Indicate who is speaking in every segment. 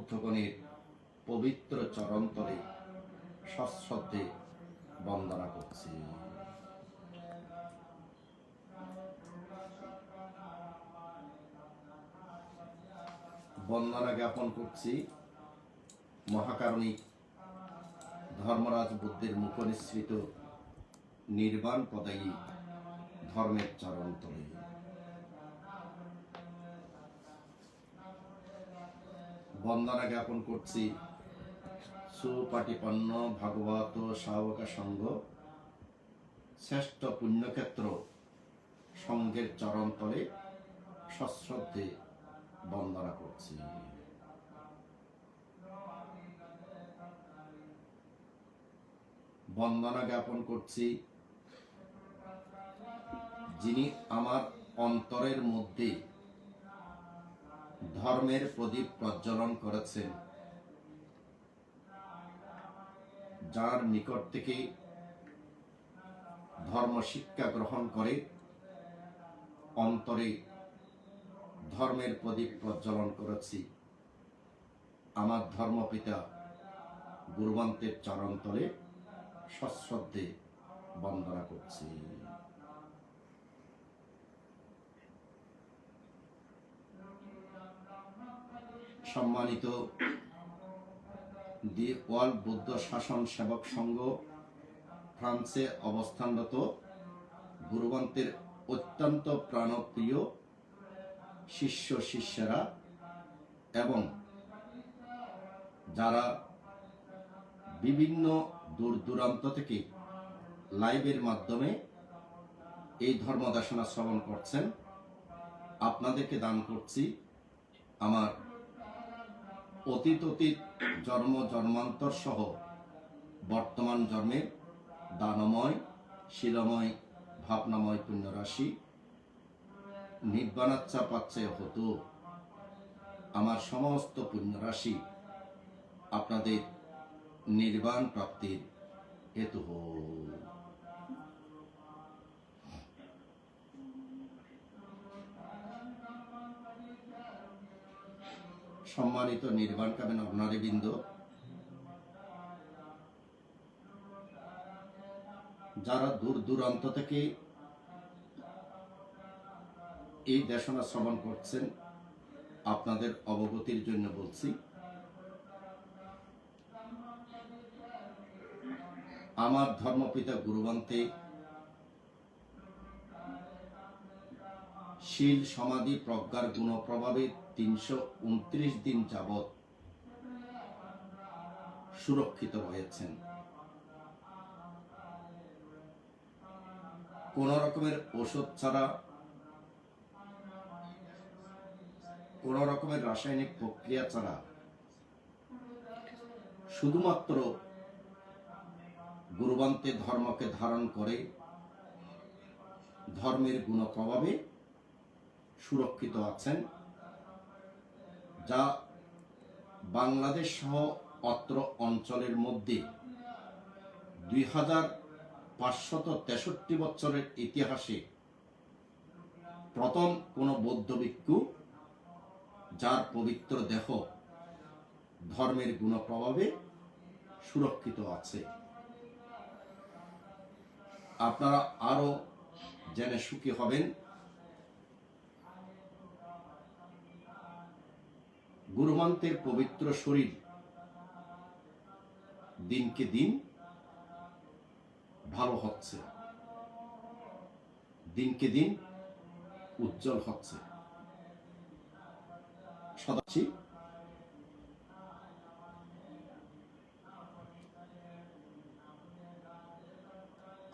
Speaker 1: বৌদ্ধগণের পবিত্র চরণতলে সশ্রদ্ধে বন্দনা করছি। বন্দনা জ্ঞাপন করছি মহাকারণিক ধর্মরাজ বুদ্ধের মুখনিসৃত নির্বাণ পদায়ী ধর্মের চরণতলে। বন্দনা জ্ঞাপন করছি সুপাটিপন্ন ভাগবত শাবকা সংঘ শ্রেষ্ঠ পুণ্যক্ষেত্র সংঘের চরণতলে সশ্রদ্ধে বন্দনা করছি। বন্দনা জ্ঞাপন করছি যিনি আমার অন্তরের মধ্যে ধর্মের প্রদীপ প্রজ্বলন করেছেন, যার নিকট থেকে ধর্ম শিক্ষা গ্রহণ করে অন্তরে ধর্মের প্রদীপ প্রজ্বলন করেছি। আমার ধর্মপিতা গুরুবন্তের চরণতলে সশ্রদ্ধে বন্দনা করছি। সম্মানিত দি ওয়ার্ল্ড বৌদ্ধ শাসন সেবক সংঘ ফ্রান্সে অবস্থানরত গুরুবন্তের অত্যন্ত প্রাণপ্রিয় শিষ্য শিষ্যরা এবং যারা বিভিন্ন দূর দূরান্ত থেকে লাইভের মাধ্যমে এই ধর্মদেশনা শ্রবণ করছেন, আপনাদেরকে দান করছি আমার অতীত জন্ম জন্মান্তর সহ বর্তমান জন্মের দানময় শিলময় ভাবনাময় পুণ্যরাশি নির্বাণাচ্ছা পাচ্ছে হতো। আমার সমস্ত পুণ্যরাশি আপনাদের নির্বাণ প্রাপ্তির হেতু হোক। সম্মানিত নির্বাণকামী নরনারীবৃন্দ, যারা দূর দূরান্ত থেকে এই দেশনা শ্রবণ করছেন, আপনাদের অবগতির জন্য বলছি, আমার ধর্মপিতা গুরুবন্তে শীল সমাধি প্রজ্ঞার গুণপ্রভাবে 329 দিন যাবৎ সুরক্ষিত রয়েছেন। কোন রকমের ওষুধ ছাড়া, কোন রকমের রাসায়নিক প্রক্রিয়া ছাড়া শুধুমাত্র গুরুবন্তের ধর্মকে ধারণ করে ধর্মের গুণপ্রভাবে সুরক্ষিত আছেন, যা বাংলাদেশ সহ অত্র অঞ্চলের মধ্যে 2563 বছরের ইতিহাসে প্রথম কোন বৌদ্ধ ভিক্ষু যার পবিত্র দেহ ধর্মের গুণপ্রভাবে সুরক্ষিত আছে। আপনারা আরো জেনে সুখী হবেন, গুরুমন্তের পবিত্র শরীর দিনকে দিন ভালো হচ্ছে, দিনকে দিন উজ্জ্বল হচ্ছে। সদাশি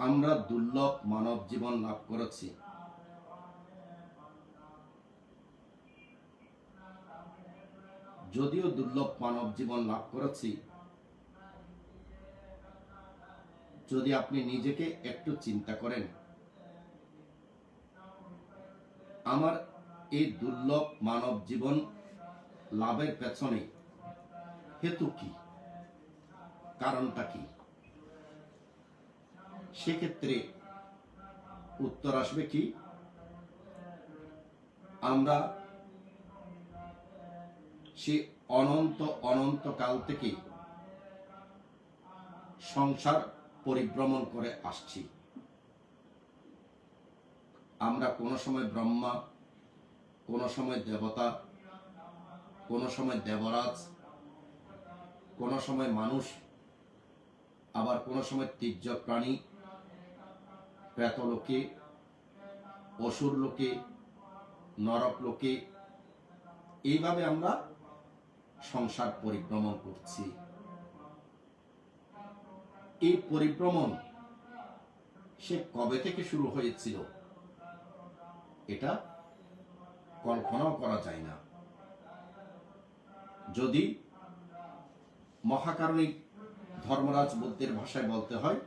Speaker 1: আমরা দুর্লভ মানব জীবন লাভ করেছি। যদিও দুর্লভ মানব জীবন লাভ করেছি, যদি আপনি নিজেকে একটু চিন্তা করেন, আমার এই দুর্লভ মানব জীবন লাভের পেছনে হেতু কি, কারণটা কি, সেক্ষেত্রে উত্তর আসবে কি, আমরা সে অনন্ত অনন্তকাল থেকে সংসার পরিভ্রমণ করে আসছি। আমরা কোনো সময় ব্রহ্মা, কোনো সময় দেবতা, কোনো সময় দেবরাজ, কোনো সময় মানুষ, আবার কোনো সময় তির্যক প্রাণী, প্রেতলোকে, অসুর লোকে, নরক লোকে, এইভাবে আমরা সংসার পরিভ্রমণ করছি। এই পরিভ্রমণ সে কবে থেকে শুরু হয়েছিল এটা কল্পনাও করা যায় না। যদি মহাকারণিক ধর্মরাজ বুদ্ধের ভাষায় বলতে হয়,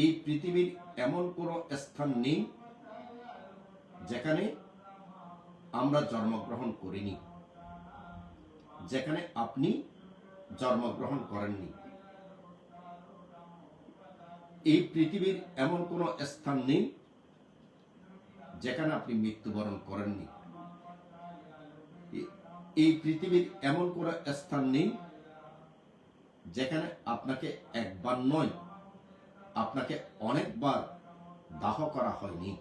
Speaker 1: এই পৃথিবীর এমন কোন স্থান নেই যেখানে আমরা জন্মগ্রহণ করিনি, যেখানে আপনি জন্মগ্রহণ করেননি। এই পৃথিবীর এমন কোন স্থান নেই যেখানে আপনি মৃত্যুবরণ করেননি। এই পৃথিবীর এমন কোন স্থান নেই যেখানে আপনাকে একবার নয়, আপনাকে অনেকবার দাহ করা হয়নি।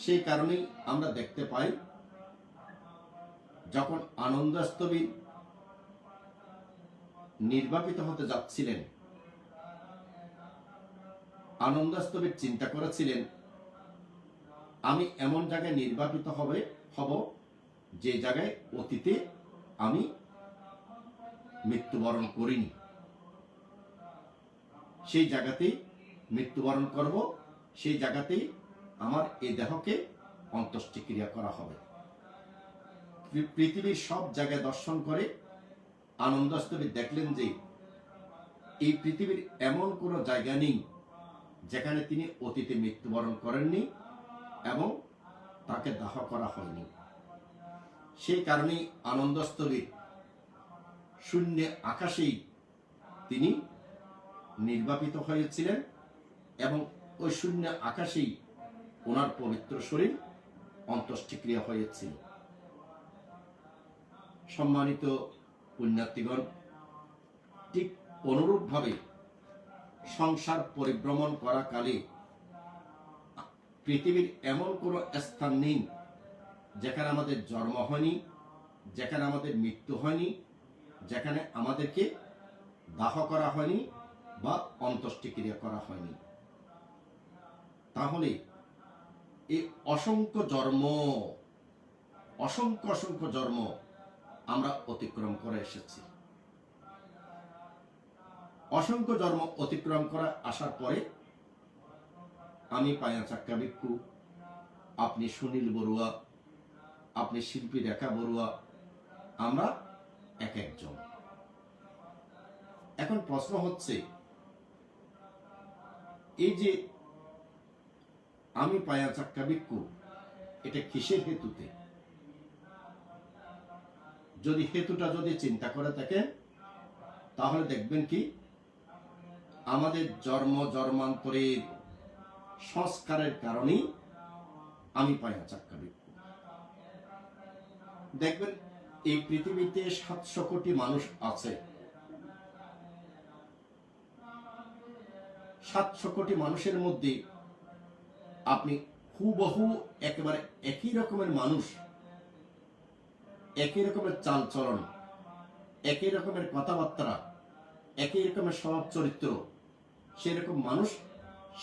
Speaker 1: সেই কারণেই আমরা দেখতে পাই, যখন আনন্দস্তবী নির্বাপিত হতে যাচ্ছিলেন, আনন্দস্তবী চিন্তা করেছিলেন, আমি এমন জায়গায় নির্বাপিত হব যে জায়গায় অতীতে আমি মৃত্যুবরণ করিনি, সেই জায়গাতেই মৃত্যুবরণ করব, সেই জায়গাতেই আমার এই দেহকে অন্ত্যেষ্টিক্রিয়া করা হবে। পৃথিবীর সব জায়গায় দর্শন করে আনন্দস্তবী দেখলেন যে এই পৃথিবীর এমন কোনো জায়গা নেই যেখানে তিনি অতীতে মৃত্যুবরণ করেননি এবং তাকে দাহ করা হয়নি। সেই কারণেই আনন্দস্থলীর শূন্য আকাশেই তিনি নির্বাপিত হয়েছিলেন এবং ওই শূন্য আকাশেই ওনার পবিত্র শরীর অন্ত্যেষ্টিক্রিয়া হয়েছিল। সম্মানিত পুণ্যার্থীগণ, ঠিক অনুরূপভাবে সংসার পরিভ্রমণ করা কালে পৃথিবীর এমন কোন স্থান নেই যেখানে আমাদের জন্ম হয়নি, যেখানে আমাদের মৃত্যু হয়নি, যেখানে আমাদেরকে দাহ করা হয়নি বা অন্ত্যেষ্টিক্রিয়া করা হয়নি। তাহলে এই অসংখ্য জন্ম, অসংখ্য অসংখ্য জন্ম আমরা অতিক্রম করে এসেছি। অসংখ্য জন্ম অতিক্রম করে আসার পরে আমি পায়া চাক্কা ভিক্ষু, আপনি সুনীল বড়ুয়া, আপনি শিল্পী রেখা বড়ুয়া, আমরা এক একজন। এখন প্রশ্ন হচ্ছে, এই যে আমি পায়া চাক্কা ভিক্ষু, এটা কিসের হেতুতে? যদি হেতুটা যদি চিন্তা করে থাকেন তাহলে দেখবেন কি, আমাদের জন্ম জন্মান্তরের সংস্কারের কারণেই আমি পায়া চাক্কা ভিক্ষু। দেখবেন এই পৃথিবীতে 700 কোটি মানুষ আছে। 700 কোটি মানুষের মধ্যে আপনি হুবহু একেবারে একই রকমের মানুষ, একই রকমের চাল চলন, একই রকমের কথাবার্তা, একই রকমের স্বভাব চরিত্র, সেরকম মানুষ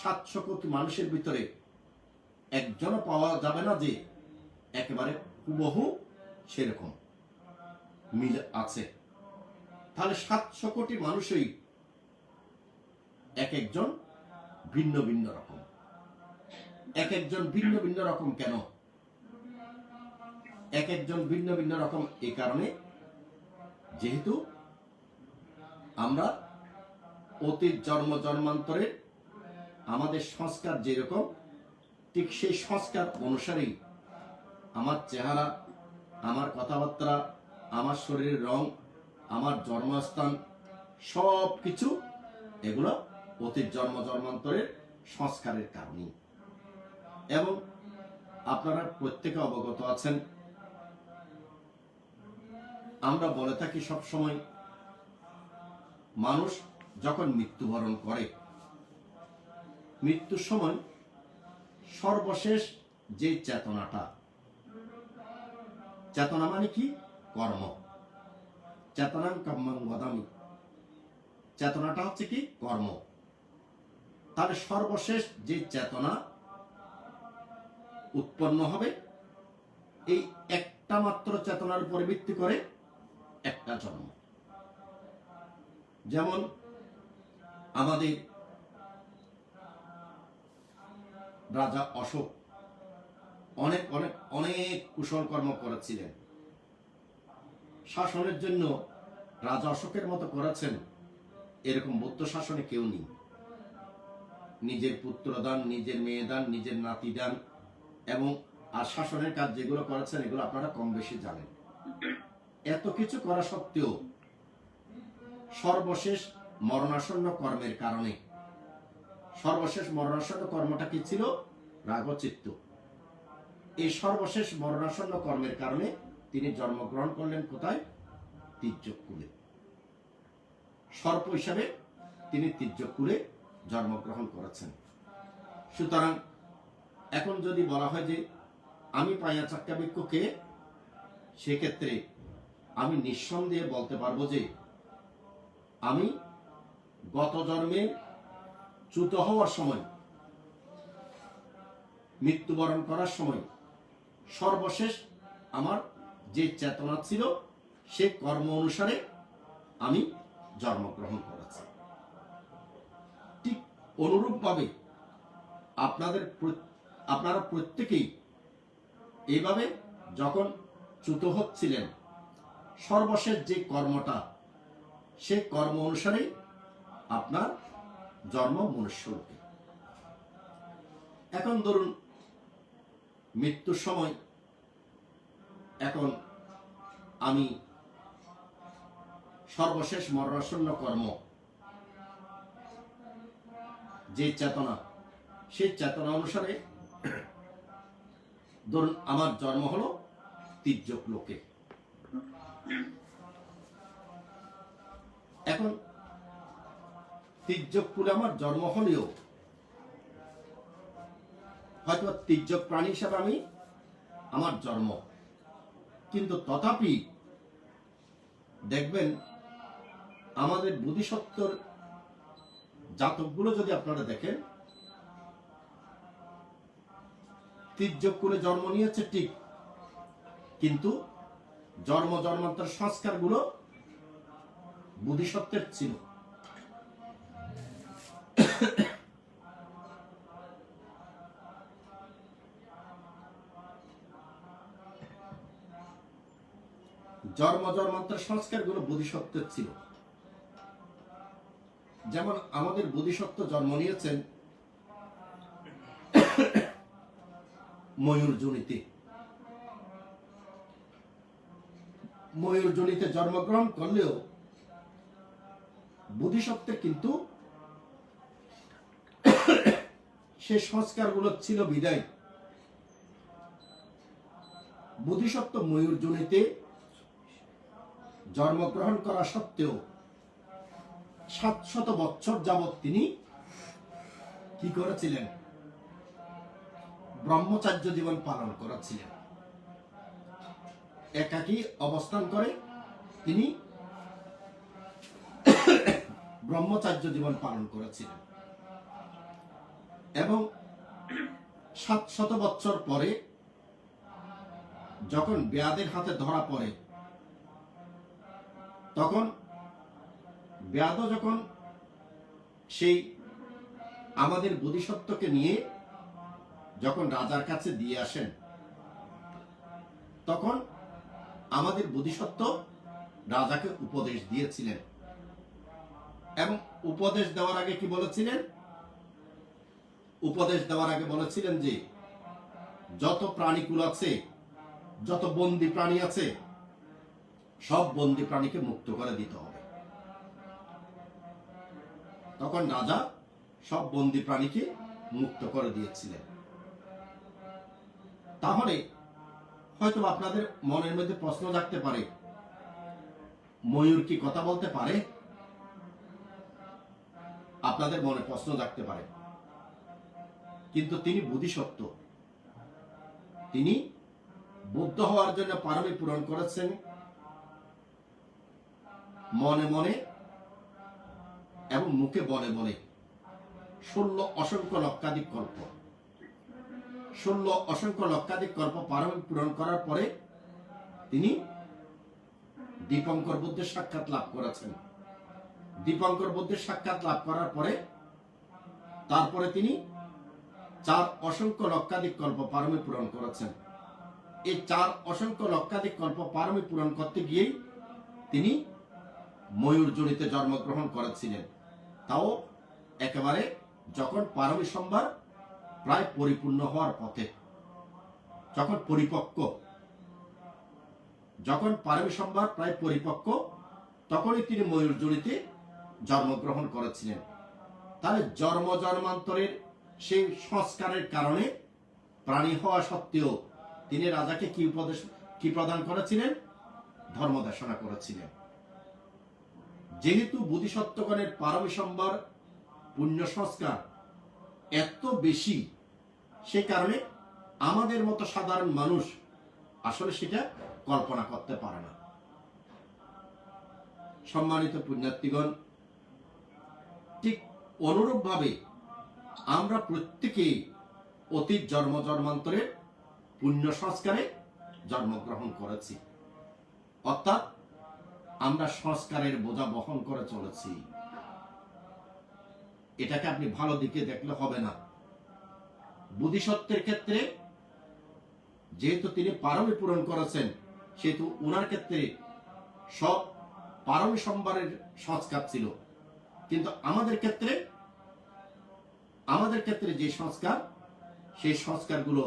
Speaker 1: 700 কোটি মানুষের ভিতরে একজনও পাওয়া যাবে না যে একেবারে হুবহু সেরকম মিল আছে। তাহলে 700 কোটি মানুষই এক একজন ভিন্ন ভিন্ন রকম। এক একজন ভিন্ন ভিন্ন রকম কেন? এক একজন ভিন্ন ভিন্ন রকম এই কারণে, যেহেতু আমরা অতীত জন্ম জন্মান্তরে আমাদের সংস্কার যেরকম, ঠিক সেই সংস্কার অনুসারেই আমার চেহারা, আমার কথাবার্তা, আমার শরীরের রং, আমার জন্মস্থান, সব কিছু এগুলো অতীত জন্ম জন্মান্তরের সংস্কারের কারণে। এবং আপনারা প্রত্যেকে অবগত আছেন, আমরা বলে থাকি সব সময়, মানুষ যখন মৃত্যুবরণ করে, মৃত্যুর সময় সর্বশেষ যে চেতনাটা, চেতনা মানে কি? কর্ম। চেতনাং কাম্যং বদামি, চেতনাটা হচ্ছে কি? কর্ম। তাহলে সর্বশেষ যে চেতনা উৎপন্ন হবে, এই একটা মাত্র চেতনার উপর ভিত্তি করে একটা জন্ম। যেমন আমাদের রাজা অশোক অনেক অনেক অনেক কুশল কর্ম করেছিলেন। শাসনের জন্য রাজা অশোকের মতো করেছেন এরকম বৌদ্ধ শাসনে কেউ নেই। নিজের পুত্র দান, নিজের মেয়ে দান, নিজের নাতি দান, এবং আর শাসনের কাজ যেগুলো করেছেন এগুলো আপনারা কম বেশি জানেন। এত কিছু করা সত্ত্বেও সর্বশেষ মরণাসন্ন কর্মের কারণে, সর্বশেষ মরণাসন্ন কর্মটা কি ছিল? রাগচিত্ত। এই সর্বশেষ মরণাসন্ন কর্মের কারণে তিনি জন্মগ্রহণ করলেন কোথায়? তির্যকুলে। সর্প হিসাবে তিনি তির্যকুলে জন্মগ্রহণ করেছেন। সুতরাং এখন যদি বলা হয় যে আমি পাইয়া চাক্কাবিক্ষ কে, সেক্ষেত্রে আমি নিঃসন্দেহে বলতে পারবো যে আমি গত জন্মে চ্যুত হওয়ার সময়, মৃত্যুবরণ করার সময় সর্বশেষ আমার যে চেতনা ছিল সে কর্ম অনুসারে আমি জন্মগ্রহণ করেছি। ঠিক অনুরূপভাবে আপনারা প্রত্যেকেই এইভাবে যখন চ্যুত হচ্ছিলেন, সর্বশেষ যে কর্মটা, সে কর্ম অনুসারে আপনার জন্ম মনুষ্যরূপে। এখন ধরুন মৃত্যুর সময়, এখন আমি সর্বশেষ মরণাসন্ন কর্ম যে চেতনা, সেই চেতনা অনুসারে ধরুন আমার জন্ম হলো তির্যক লোকে। এখন তির্যক কুলে আমার জন্ম হলেও হয়তো তির্যক প্রাণী হিসাবে আমার জন্ম, কিন্তু তথাপি দেখবেন আমাদের বোধিসত্ত্বর জাতকগুলো যদি আপনারা দেখেন, তির্যক কুলে জন্ম নিয়েছে ঠিক, কিন্তু জন্মান্তর সংস্কারগুলো বোধিসত্ত্বের ছিল। জন্মান্তর সংস্কারগুলো বোধিসত্ত্বের ছিল। যেমন আমাদের বোধিসত্ত্ব জন্ম নিয়েছেন ময়ূর জনিতে। ময়ূর জনিতে জন্মগ্রহণ করলেও বোধিসত্ত্বের কিন্তু সে সংস্কারগুলো ছিল বিদায়। বোধিসত্ত্ব ময়ূর জনিতে জন্মগ্রহণ করা সত্ত্বেও 700 বছর যাবৎ তিনি কি করেছিলেন? ব্রহ্মচার্য জীবন পালন করেছিলেন। একাকী অবস্থান করে তিনি ব্রহ্মচার্য জীবন পালন করেছিলেন, এবং 700 বছর পরে যখন ব্যাধের হাতে ধরা পড়ে, তখন ব্যাধ যখন সেই আমাদের বোধিসত্ত্বকে নিয়ে যখন রাজার কাছে দিয়ে আসেন, তখন আমাদের বোধিসত্ত্ব রাজাকে উপদেশ দিয়েছিলেন, এবং উপদেশ দেওয়ার আগে কি বলেছিলেন? উপদেশ দেওয়ার আগে বলেছিলেন যে যত প্রাণীকুল আছে, যত বন্দী প্রাণী আছে, সব বন্দী প্রাণীকে মুক্ত করে দিতে হবে। তখন রাজা সব বন্দী প্রাণীকে মুক্ত করে দিয়েছিলেন। তাহলে হয়তো আপনাদের মনের মধ্যে প্রশ্ন জাগতে পারে, ময়ূর কি কথা বলতে পারে? আপনাদের মনে প্রশ্ন জাগতে পারে। কিন্তু তিনি বোধিসত্ত্ব, তিনি বুদ্ধ হওয়ার জন্য পারমি পূরণ করেছেন মনে মনে এবং মুখে বলে বলে 16 অসংখ্য লক্ষাধিক কল্প। 16 অসংখ্য লক্ষাধিক কল্প পারমি পূরণ করার পরে তিনি দীপঙ্কর বুদ্ধের সাক্ষাৎ লাভ করেছেন। দীপঙ্কর বুদ্ধের সাক্ষাৎ লাভ করার পরে তারপরে তিনি 4 অসংখ্য লক্ষাধিক কল্প পারমি পূরণ করেছেন। এই 4 অসংখ্য লক্ষাধিক কল্প পারমি পূরণ করতে গিয়েই তিনি ময়ূর জনিতে জন্মগ্রহণ করেছিলেন। তাও একেবারে যখন পারমি সম্ভার প্রায় পরিপূর্ণ হওয়ার পথে, যখন পারমি সম্ভার প্রায় পরিপক্ক, তখনই তিনি ময়ূর জনিতে জন্মগ্রহণ করেছিলেন। তাহলে জন্মান্তরের সেই সংস্কারের কারণে প্রাণী হওয়া সত্ত্বেও তিনি রাজাকে কি প্রদান করেছিলেন? ধর্ম দেশনা করেছিলেন। যেহেতু বোধিসত্ত্বগণের পারমি সম্ভার পুণ্য সংস্কার এত বেশি, সে কারণে আমাদের মতো সাধারণ মানুষ আসলে সেটা কল্পনা করতে পারে না। সম্মানিত পুণ্যার্থীগণ, ঠিক অনুরূপভাবে আমরা প্রত্যেকেই অতীত জন্মান্তরের পুণ্য সংস্কারে জন্মগ্রহণ করেছি, অর্থাৎ আমরা সংস্কারের বোঝা বহন করে চলেছি। এটাকে আপনি ভালো দিকে দেখলে হবে না। বোধিসত্ত্বের ক্ষেত্রে যেহেতু তিনি পারমি পূরণ করেছেন, সেহেতু ওনার ক্ষেত্রে সব পারমি সম্ভারের সংস্কার ছিল। কিন্তু আমাদের ক্ষেত্রে যে সংস্কার, সেই সংস্কারগুলো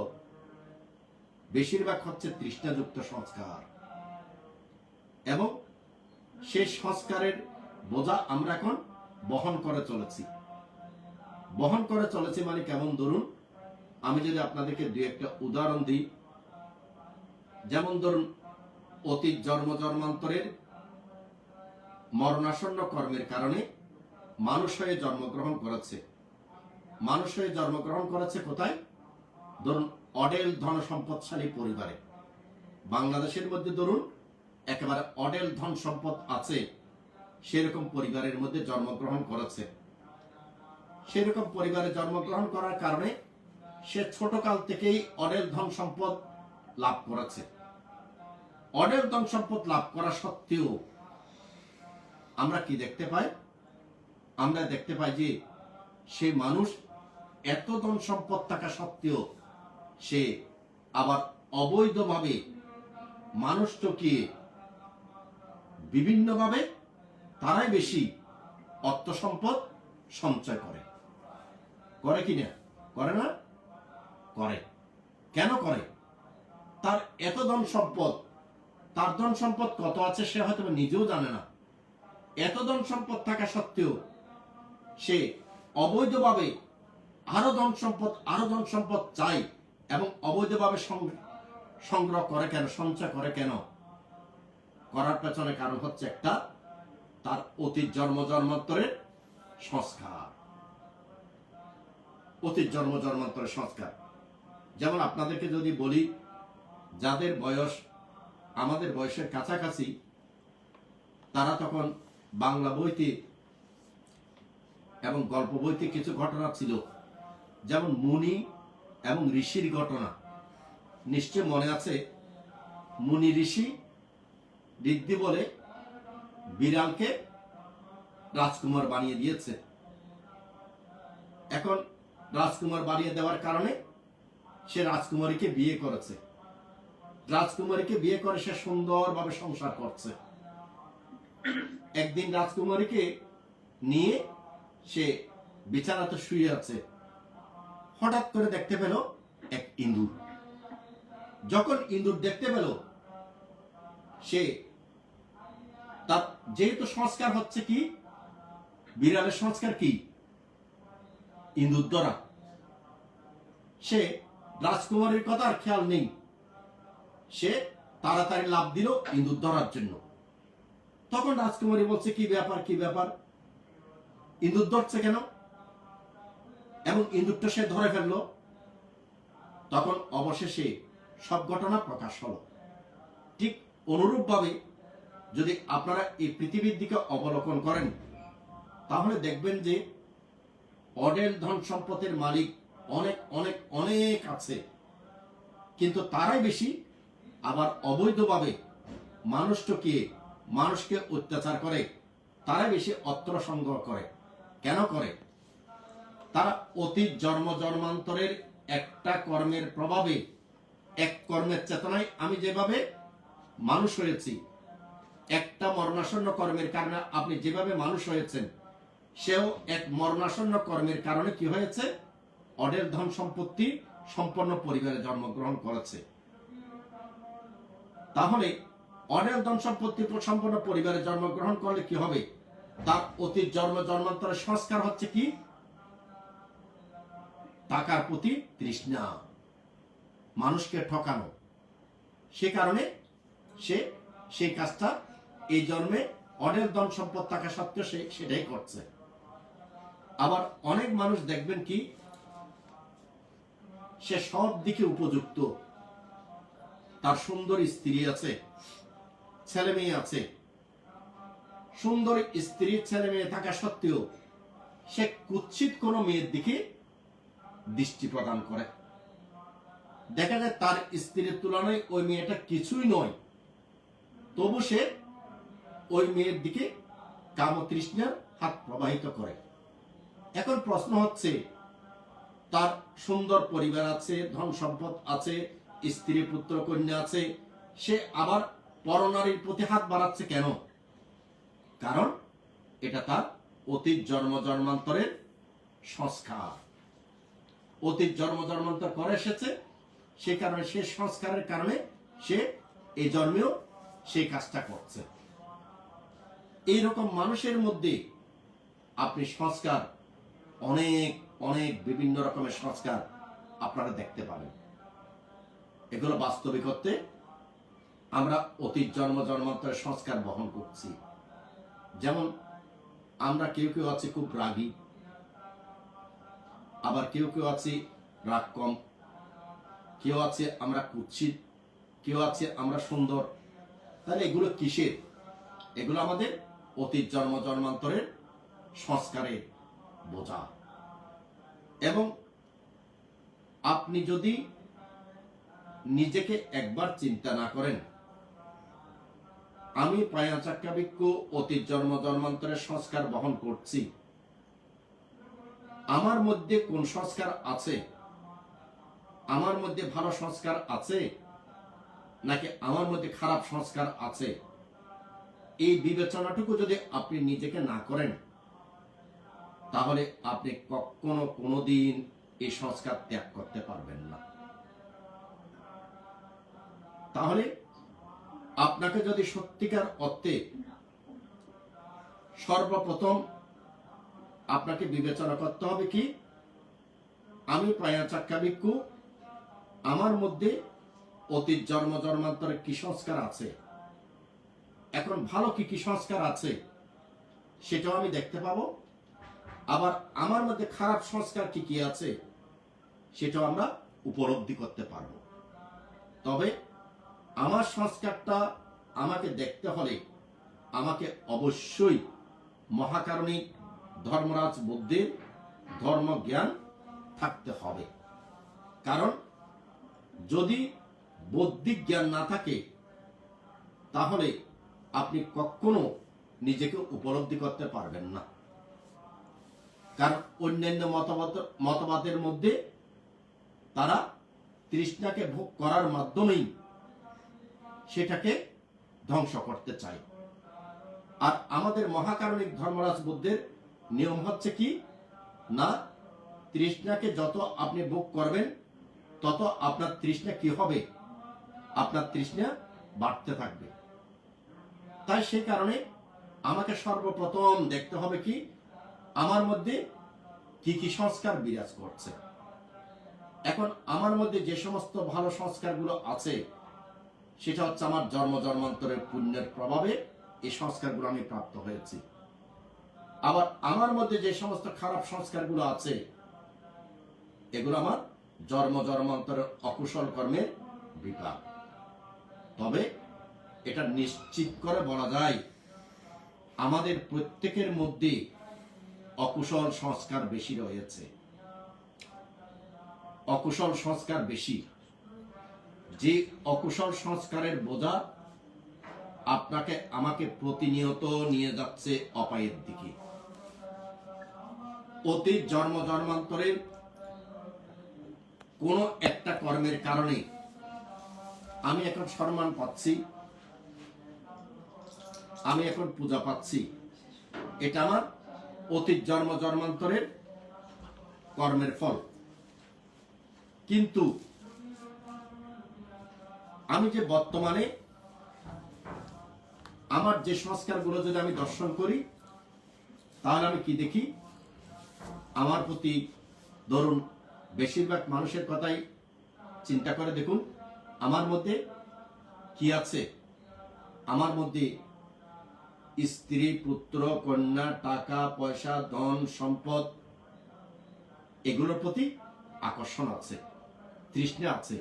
Speaker 1: বেশিরভাগ হচ্ছে তৃষ্ণাযুক্ত সংস্কার, এবং সেই সংস্কারের বোঝা আমরা এখন বহন করে চলেছি। মানে কেমন? ধরুন, আমি যদি আপনাদেরকে দুই একটা উদাহরণ দিই, যেমন ধরুন অতীত জন্মান্তরের মরণাসন্ন কর্মের কারণে মানুষ হয়ে জন্মগ্রহণ করেছে কোথায়? ধরুন অডেল ধন সম্পদশালী পরিবারে। বাংলাদেশের মধ্যে ধরুন একেবারে অডেল ধন সম্পদ আছে, সেরকম পরিবারের মধ্যে জন্মগ্রহণ করেছে। সেরকম পরিবারে জন্মগ্রহণ করার কারণে সে ছোটকাল থেকেই অডেল ধন সম্পদ লাভ করেছে। অডেল ধন সম্পদ লাভ করা সত্ত্বেও আমরা কি দেখতে পাই? আমরা দেখতে পাই যে সে মানুষ এত ধন সম্পদ থাকা সত্ত্বেও সে আবার অবৈধভাবে মানুষ ঠকিয়ে বিভিন্নভাবে তারাই বেশি অর্থ সম্পদ সঞ্চয় করে কি না? করে না? করে। কেন করে? তার এত ধন সম্পদ, তার ধন সম্পদ কত আছে সে হয়তো নিজেও জানে না। এত ধন সম্পদ থাকা সত্ত্বেও সে অবৈধভাবে আরো ধন সম্পদ চাই এবং অবৈধভাবে সংগ্রহ করে কেন, সঞ্চয় করে কেন? করার পেছনে কারণ হচ্ছে একটা, তার অতীত জন্মান্তরের সংস্কার। যেমন আপনাদেরকে যদি বলি, যাদের বয়স আমাদের বয়সের কাছাকাছি, তারা তখন বাংলা বইতে এবং গল্প বইতে কিছু ঘটনা ছিল, যেমন মুনি এবং ঋষির ঘটনা। নিশ্চয় মনে আছে, মুনি ঋষি ঋদ্ধি বলে বিড়ালকে রাজকুমার বানিয়ে দিয়েছে। এখন রাজকুমার বানিয়ে দেওয়ার কারণে সে রাজকুমারীকে বিয়ে করেছে। রাজকুমারীকে বিয়ে করে সে সুন্দরভাবে সংসার করছে। একদিন রাজকুমারীকে নিয়ে সে বিছানাতে শুয়ে আছে, হঠাৎ করে দেখতে পেল এক ইঁদুর। যখন ইঁদুর দেখতে পেল, সে তার যেহেতু সংস্কার হচ্ছে কি, বিড়ালের সংস্কার কি? ইঁদুর ধরা। সে রাজকুমারীর কথা আর খেয়াল নেই, সে তাড়াতাড়ি লাভ দিল ইঁদুর ধরার জন্য। তখন রাজকুমারী বলছে, কি ব্যাপার, কি ব্যাপার, ইঁদুর ধরছে কেন? এবং ইঁদুরটা সে ধরে ফেললো। তখন অবশেষে সব ঘটনা প্রকাশ হলো। ঠিক অনুরূপভাবে যদি আপনারা এই পৃথিবীর দিকে অবলোকন করেন, তাহলে দেখবেন যে অঢেল ধন সম্পদের মালিক অনেক অনেক অনেক আছে, কিন্তু তারাই বেশি আবার অবৈধভাবে মানুষকে অত্যাচার করে, তারাই বেশি অস্ত্র সংগ্রহ করে। কেন করে? তারা অতীত জন্ম জন্মান্তরের একটা কর্মের প্রভাবে, এক কর্মের চেতনায় আমি যেভাবে মানুষ হয়েছি, একটা মরণাসন্ন কর্মের কারণে আপনি যেভাবে মানুষ হয়েছেন, সেও এক মরণাসন্ন কর্মের কারণে কি হয়েছে? অঢেল ধন সম্পত্তি সম্পন্ন পরিবারে জন্মগ্রহণ করেছে। তাহলে অঢেল ধন সম্পত্তি সম্পন্ন পরিবারে জন্মগ্রহণ করলে কি হবে? তার অতীত জন্ম জন্মান্তরের সংস্কার হচ্ছে কি? টাকার প্রতি তৃষ্ণা, মানুষকে ঠকানো। সে কারণে সে সেই কাজটা এই জন্মে অঢেল ধন সম্পদ থাকা সত্ত্বেও সে সেটাই করছে। আবার অনেক মানুষ দেখবেন কি, সে সব দিকে উপযুক্ত, তার সুন্দর স্ত্রী আছে, ছেলে মেয়ে আছে, সুন্দর স্ত্রী ছেলে মেয়ে থাকা সত্ত্বেও সে কুৎসিত কোন মেয়ের দিকে দৃষ্টি প্রদান করে। দেখা যায় তার স্ত্রীর তুলনায় ওই মেয়েটা কিছুই নয়, তবু সে ওই মেয়ের দিকে কামতৃষ্ণার হাত প্রবাহিত করে। এখন প্রশ্ন হচ্ছে, তার সুন্দর পরিবার আছে, ধন সম্পদ আছে, স্ত্রী পুত্র কন্যা আছে, সে আবার পরনারীর প্রতি হাত বাড়াচ্ছে কেন? কারণ এটা তার অতীত জন্ম জন্মান্তরের সংস্কার। অতীত জন্ম জন্মান্তর করে এসেছে, সে কারণে সে সংস্কারের কারণে সে এই জন্মেও সেই কাজটা করছে। এইরকম মানুষের মধ্যে আপনি সংস্কার অনেক অনেক বিভিন্ন রকমের সংস্কার আপনারা দেখতে পাবেন। এগুলো বাস্তবিক হতে আমরা অতীত জন্ম জন্মান্তরের সংস্কার বহন করছি। যেমন আমরা কেউ কেউ আছি খুব রাগী, আবার কেউ কেউ আছি রাগ কম, কেউ আছে আমরা কুৎসিত, কেউ আছে আমরা সুন্দর। তাহলে এগুলো কিসের? এগুলো আমাদের অতীত জন্ম জন্মান্তরের সংস্কারের বোঝা। এবং আপনি যদি নিজেকে একবার চিন্তা না করেন, আমি পায়া চাক্কা ভিক্ষু অতীত জন্ম জন্মান্তরের সংস্কার বহন করছি, আমার মধ্যে কোন সংস্কার আছে? আমার মধ্যে ভালো সংস্কার আছে নাকি আমার মধ্যে খারাপ সংস্কার আছে? এই বিবেচনাটুকু যদি আপনি নিজেকে না করেন, তাহলে আপনি কখনো কোনোদিন এই সংস্কার ত্যাগ করতে পারবেন না। তাহলে আপনাকে যদি সত্যিকার অর্থে সর্বপ্রথম আপনাকে বিবেচনা করতে হবে কি, আমি পায়া চাক্কা ভিক্ষু, আমার মধ্যে অতীত জন্ম জন্মান্তরে কি সংস্কার আছে, এখন ভালো কি কি সংস্কার আছে সেটাও আমি দেখতে পাবো। আবার আমার মধ্যে খারাপ সংস্কার কি কি আছে সেটাও আমরা উপলব্ধি করতে পারবো। তবে আমার সংস্কারটা আমাকে দেখতে হলে আমাকে অবশ্যই মহাকারণিক ধর্মরাজ বুদ্ধের ধর্মজ্ঞান থাকতে হবে। কারণ যদি বৌদ্ধিক জ্ঞান না থাকে, তাহলে আপনি কখনো নিজেকে উপলব্ধি করতে পারবেন না। কারণ অন্যান্য মতবাদের মধ্যে তারা তৃষ্ণাকে ভোগ করার মাধ্যমেই সেটাকে ধ্বংস করতে চায়। আর আমাদের মহাকারণিক ধর্মরাজ বুদ্ধের নিয়ম হচ্ছে কি না, তৃষ্ণাকে যত আপনি ভোগ করবেন তত আপনার তৃষ্ণা কি হবে? আপনার তৃষ্ণা বাড়তে থাকবে। তাই সেই কারণে আমাকে সর্বপ্রথম দেখতে হবে কি, আমার মধ্যে কি কি সংস্কার বিরাজ করছে। এখন আমার মধ্যে যে সমস্ত ভালো সংস্কারগুলো আছে সেটা হচ্ছে আমার জন্ম জন্মান্তরের পুণ্যের প্রভাবে এই সংস্কারগুলো আমি প্রাপ্ত হয়েছি। আবার আমার মধ্যে যে সমস্ত খারাপ সংস্কারগুলো আছে এগুলো আমার জন্ম জন্মান্তরের অকুশল কর্মের বিপাক। তবে এটা নিশ্চিত করে বলা যায় আমাদের প্রত্যেকের মধ্যে অকুশল সংস্কার বেশি রয়েছে। অকুশল সংস্কার বেশি, যে অকুশল সংস্কারের বোঝা আপনাকে আমাকে প্রতিনিয়ত নিয়ে যাচ্ছে অপায়ের দিকে। অতীত জন্ম জন্মান্তরের কোন একটা কর্মের কারণে আমি এখন সম্মান পাচ্ছি, আমি এখন পূজা পাচ্ছি, এটা আমার অতীত জন্ম জন্মান্তরের কর্মের ফল। কিন্তু আমি যে বর্তমানে আমার যে সংস্কারগুলো যদি আমি দর্শন করি তাহলে আমি কি দেখি, আমার প্রতি ধরুন বেশিরভাগ মানুষের কথাই চিন্তা করে দেখুন, আমার মধ্যে কি আছে? আমার মধ্যে স্ত্রী, পুত্র, কন্যা, টাকা পয়সা, ধন সম্পদ, এগুলোর প্রতি আকর্ষণ আছে, তৃষ্ণা আছে।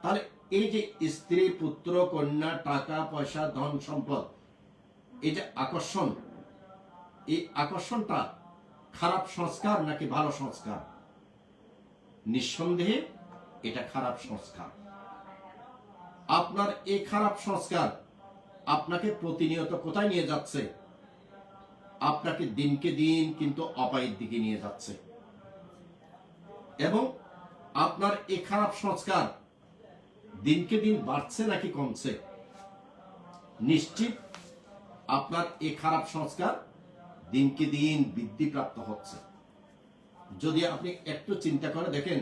Speaker 1: তাহলে এই যে স্ত্রী, পুত্র, কন্যা, টাকা পয়সা, ধন সম্পদ, এই যে আকর্ষণ, এই আকর্ষণটা খারাপ সংস্কার নাকি ভালো সংস্কার? নিঃসন্দেহে এটা খারাপ সংস্কার। আপনার এই খারাপ সংস্কার আপনাকে প্রতিনিয়ত কোথায় নিয়ে যাচ্ছে? আপনাকে দিনকে দিন কিন্তু অপায়ের দিকে নিয়ে যাচ্ছে। এবং আপনার এই খারাপ সংস্কার দিনকে দিন বাড়ছে নাকি কমছে? নিশ্চিত আপনার এই খারাপ সংস্কার দিনকে দিন বৃদ্ধিপ্রাপ্ত হচ্ছে। যদি আপনি একটু চিন্তা করে দেখেন,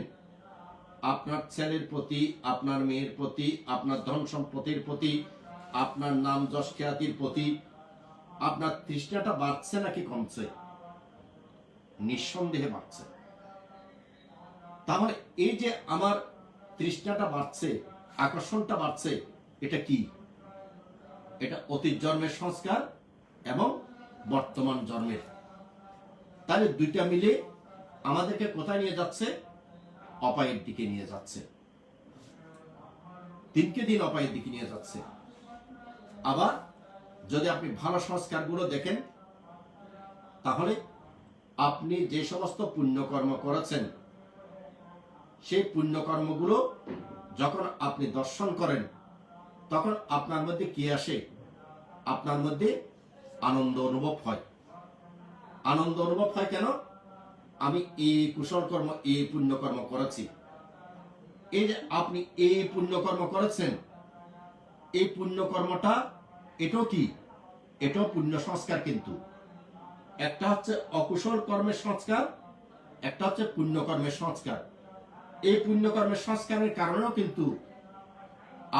Speaker 1: আপনার ছেলের প্রতি, আপনার মেয়ের প্রতি, আপনার ধন সম্পত্তির প্রতি, আপনার নাম যশ খ্যাতির প্রতি আপনার তৃষ্ণাটা বাড়ছে নাকি কমছে? নিঃসন্দেহে বাড়ছে। তাহলে এই যে আমার তৃষ্ণাটা বাড়ছে, আকর্ষণটা বাড়ছে, এটা কি? এটা অতীত জন্মের সংস্কার এবং বর্তমান জন্মের। তাহলে দুইটা মিলে আমাদেরকে কোথায় নিয়ে যাচ্ছে? অপায়ের দিকে নিয়ে যাচ্ছে, দিনকে দিন অপায়ের দিকে নিয়ে যাচ্ছে। আবার যদি আপনি ভালো সংস্কারগুলো দেখেন তাহলে আপনি যে সমস্ত পুণ্যকর্ম করেছেন সেই পুণ্যকর্মগুলো যখন আপনি দর্শন করেন তখন আপনার মধ্যে কি আসে? আপনার মধ্যে আনন্দ অনুভব হয়। আনন্দ অনুভব হয় কেন? আমি এই কুশল কর্ম, এই পুণ্যকর্ম করেছি। এই যে আপনি এই পুণ্যকর্ম করেছেন, এই পুণ্যকর্মটা এটাও কি? এটাও পুণ্য সংস্কার। কিন্তু একটা হচ্ছে অকুশল কর্মের সংস্কার, একটা হচ্ছে পুণ্যকর্মের সংস্কার। এই পুণ্যকর্মের সংস্কারের কারণেও কিন্তু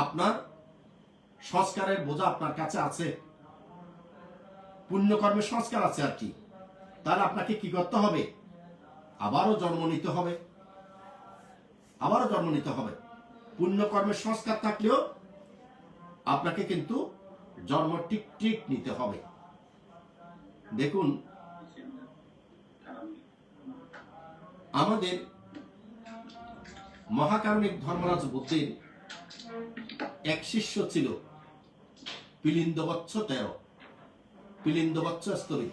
Speaker 1: আপনার সংস্কারের বোঝা আপনার কাছে আছে, পুণ্যকর্মের সংস্কার আছে আর কি। তাহলে আপনাকে কি করতে হবে? আবারও জন্ম নিতে হবে, আবারও জন্ম নিতে হবে। পুণ্যকর্মের সংস্কার থাকলেও আপনাকে কিন্তু জন্ম ঠিক ঠিক নিতে হবে। দেখুন, আমাদের মহাকারণিক ধর্মরাজ বুদ্ধের এক শিষ্য ছিল পিলিন্দবচ্ছ 13, পিলিন্দবচ্ছ স্তবী।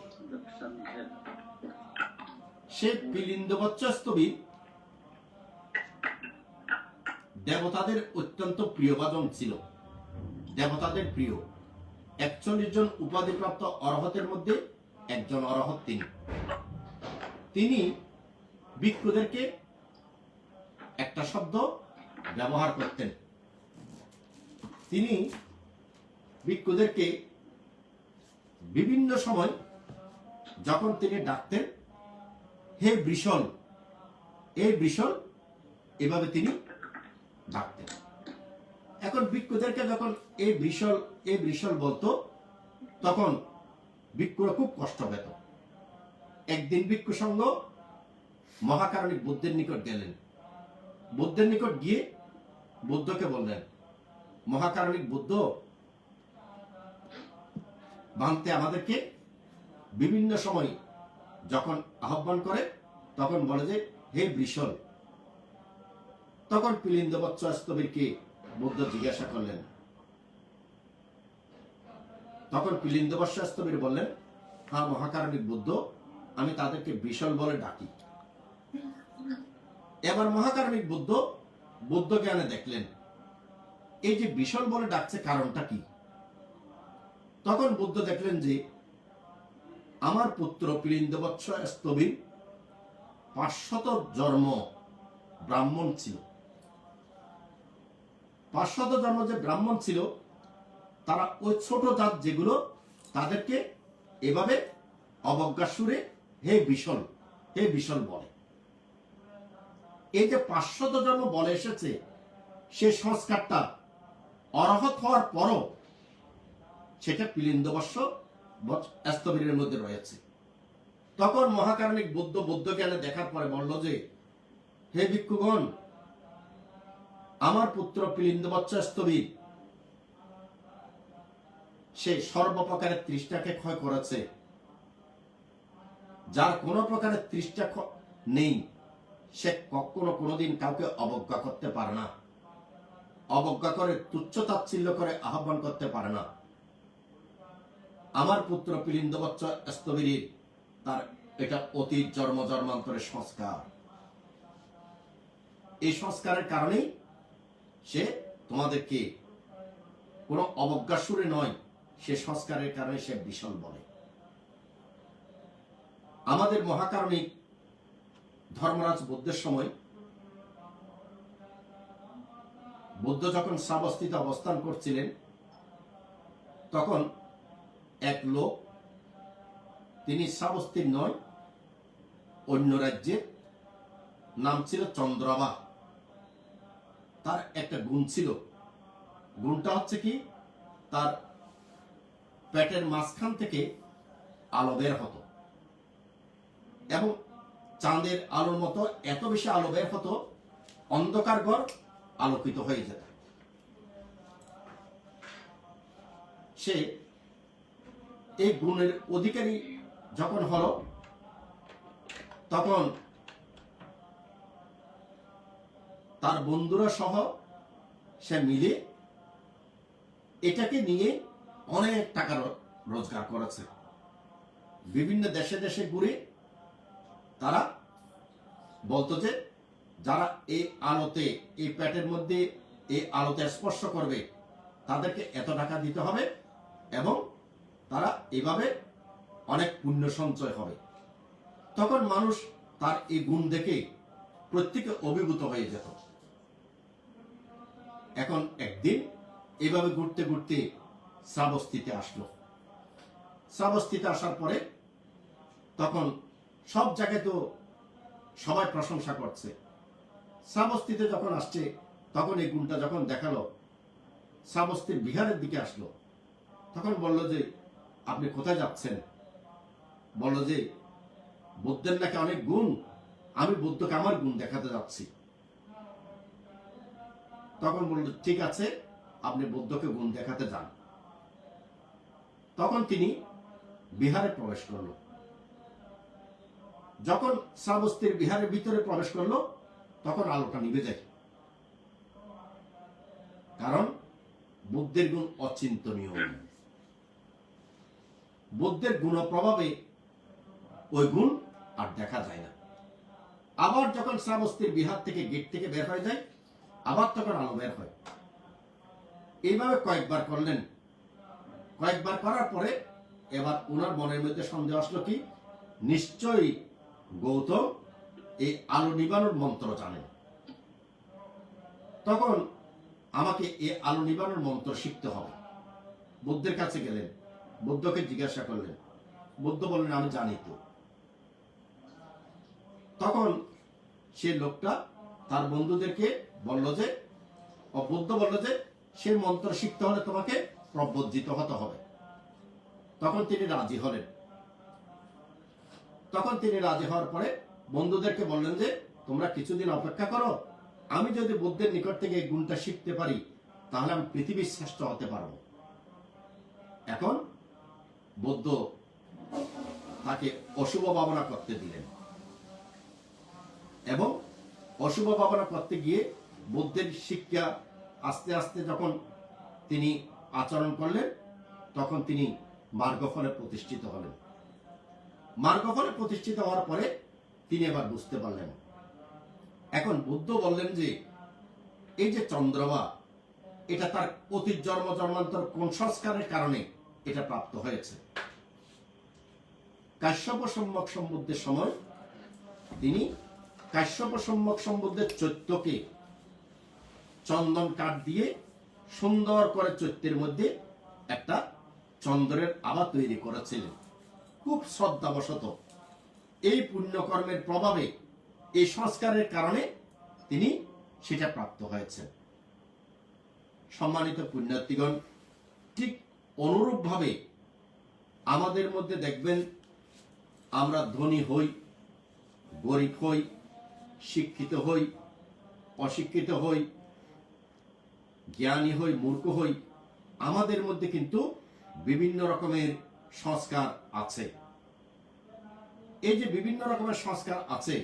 Speaker 1: সে পিলিন্দবচ্ছ স্তবী দেবতাদের অত্যন্ত প্রিয়ভাজন ছিল, দেবতাদের প্রিয়। 41 জন উপাধিপ্রাপ্ত অরহতের মধ্যে একজন অরহত তিনি ভিক্ষুদেরকে একটা শব্দ ব্যবহার করতেন। তিনি ভিক্ষুদেরকে বিভিন্ন সময় যখন তিনি ডাকতেন, হে বৃষল, এই বৃষল, এভাবে তিনি ডাকতেন। এখন ভিক্ষুদেরকে যখন এই বৃষল, এই বৃষল বলতো তখন ভিক্ষুরা খুব কষ্ট পেত। একদিন ভিক্ষু সঙ্গ মহাকারণিক বুদ্ধের নিকট গেলেন, বুদ্ধের নিকট গিয়ে বুদ্ধকে বললেন, মহাকারণিক বুদ্ধ, ভান্তে আমাদেরকে বিভিন্ন সময় যখন আহ্বান করে তখন বলে যে হে বৃষল। তখন পিলিন্দবৎস স্থবিরকে বুদ্ধ জিজ্ঞাসা করলেন, তখন পিলিন্দবৎস স্থবির বললেন, হ্যাঁ মহাকারণিক বুদ্ধ, আমি তাদেরকে বিশল বলে ডাকি। এবার মহাকারণিক বুদ্ধ বুদ্ধ জ্ঞানে দেখলেন এই যে বিশল বলে ডাকছে কারণটা কি। তখন বুদ্ধ দেখলেন যে আমার পুত্র পিলিন্দবৎস স্থবির 500 জন্ম ব্রাহ্মণ ছিল। 500 জন্ম যে ব্রাহ্মণ ছিল, তারা ওই ছোট জাত যেগুলো, তাদেরকে এভাবে অবজ্ঞা সুরে হে বিশল, হে বিশল বলে। এই যে 500 জন্ম বলে এসেছে, সে সংস্কারটা অরহত হওয়ার পরও সেটা পিলিন্দবৎস স্থবিরের মধ্যে রয়েছে। তখন মহাকারণিক বুদ্ধ বুদ্ধ জ্ঞানে দেখার পরে বলল যে হে ভিক্ষুগণ, আমার পুত্র পিলিন্দবৎস স্থবির সে সর্বপ্রকারের তৃষ্ণাকে ক্ষয় করেছে। যার কোনো প্রকারের তৃষ্ণা নেই, সে কখনো কোনোদিন কাউকে অবজ্ঞা করতে পারে না, অবজ্ঞা করে তুচ্ছ তাচ্ছিল্য করে আহ্বান করতে পারে না। আমার পুত্র পিলিন্দবৎস স্থবিরের তার এটা অতীত জন্ম জন্মান্তরের সংস্কার। এই সংস্কারের কারণেই সে তোমাদেরকে কোনো অবজ্ঞা সুরে নয়, সে সংস্কারের কারণে সে বিশল বলে। আমাদের মহাকারণিক ধর্মরাজ বুদ্ধের সময়, বুদ্ধ যখন শ্রাবস্তিতে অবস্থান করছিলেন, তখন এক লোক, তিনি শ্রাবস্তির নয়, অন্য রাজ্যের, নাম ছিল চন্দ্রাবা। তার একটা গুণ ছিল, গুণটা হচ্ছে কি, তার পেটের মাঝখান থেকে আলো বের হতো এবং চাঁদের আলোর মতো এত বেশি আলো বের হতো, অন্ধকার ঘর আলোকিত হয়ে যেত। সে এই গুণের অধিকারী যখন হলো, তখন তার বন্ধুরা সহ সে মিলে এটাকে নিয়ে অনেক টাকা রোজগার করেছে। বিভিন্ন দেশে দেশে ঘুরে তারা বলতো যে যারা এই আলোতে, এই পেটের মধ্যে এই আলোতে স্পর্শ করবে, তাদেরকে এত টাকা দিতে হবে এবং তারা এভাবে অনেক পুণ্য সঞ্চয় হবে। তখন মানুষ তার এই গুণ দেখে প্রত্যেকে অভিভূত হয়ে যেত। এখন একদিন এভাবে ঘুরতে ঘুরতে শ্রাবস্তিতে আসলো। শ্রাবস্তিতে আসার পরে তখন সব জায়গায় তো সবাই প্রশংসা করছে। শ্রাবস্তিতে যখন আসছে, তখন এই গুণটা যখন দেখালো, শ্রাবস্তির বিহারের দিকে আসলো, তখন বলল যে আপনি কোথায় যাচ্ছেন? বলল যে বুদ্ধের নাকি অনেক গুণ, আমি বুদ্ধকে আমার গুণ দেখাতে যাচ্ছি। তখন বলল ঠিক আছে, আপনি বুদ্ধকে গুণ দেখাতে যান। তখন তিনি বিহারে প্রবেশ করল। যখন শ্রাবস্তির বিহারের ভিতরে প্রবেশ করলো, তখন আলোটা নিভে যায়, কারণ বুদ্ধের গুণ অচিন্তনীয়। বুদ্ধের গুণ প্রভাবে ওই গুণ আর দেখা যায় না। আবার যখন শ্রাবস্তির বিহার থেকে গেট থেকে বের হয়ে যায়, আবার তখন আলো বের হয়। এইভাবে কয়েকবার করলেন। কয়েকবার করার পরে এবার ওনার মনের মধ্যে সন্দেহ আসলো কি, নিশ্চয়ই গৌতম এই আলো নিবানোর মন্ত্র জানেন। তখন আমাকে এই আলো নিবানোর মন্ত্র শিখতে হবে। বুদ্ধের কাছে গেলেন, বুদ্ধকে জিজ্ঞাসা করলেন। বুদ্ধ বললেন আমি জানি তো। তখন সে লোকটা তার বন্ধুদেরকে বলল যে, বুদ্ধ বলল যে সে মন্ত্র শিখতে হলে তোমাকে প্রবজ্জিত হতে হবে। তখন তিনি রাজি হলেন। তখন তিনি রাজি হওয়ার পরে বন্ধুদেরকে বললেন যে তোমরা কিছুদিন অপেক্ষা করো, আমি যদি বুদ্ধের নিকট থেকে এই গুণটা শিখতে পারি তাহলে আমি পৃথিবীর শ্রেষ্ঠ হতে পারবো। এখন বুদ্ধ তাকে অশুভ ভাবনা করতে দিলেন এবং অশুভ ভাবনা করতে গিয়ে বুদ্ধের শিক্ষা আস্তে আস্তে যখন তিনি আচরণ করলেন তখন তিনি মার্গফলে প্রতিষ্ঠিত হলেন। মার্গফলে প্রতিষ্ঠিত হওয়ার পরে তিনি এবার বুঝতে পারলেন। এখন বুদ্ধ বললেন যে এই যে চন্দ্রমা, এটা তার অতীত জন্ম জন্মান্তর কোন সংস্কারের কারণে এটা প্রাপ্ত হয়েছে। কাশ্যপ সম্যক সম্বুদ্ধের সময় তিনি কাশ্যপ সম্যক সম্বুদ্ধের চৈত্যকে চন্দন কাঠ দিয়ে সুন্দর করে চৈত্যের মধ্যে একটা চন্দ্রের আভা তৈরি করেছিলেন। খুব শ্রদ্ধাবশত এই পুণ্যকর্মের প্রভাবে, এই সংস্কারের কারণে তিনি সেটা প্রাপ্ত হয়েছেন। সম্মানিত পুণ্যার্থীগণ, ঠিক অনুরূপভাবে আমাদের মধ্যে দেখবেন আমরা ধনী হই, গরিব হই, শিক্ষিত হই, অশিক্ষিত হই, জ্ঞানী হই, মূর্খ হই, আমাদের মধ্যে কিন্তু বিভিন্ন রকমের সংস্কার আছে। এই যে বিভিন্ন রকমের সংস্কার আছে,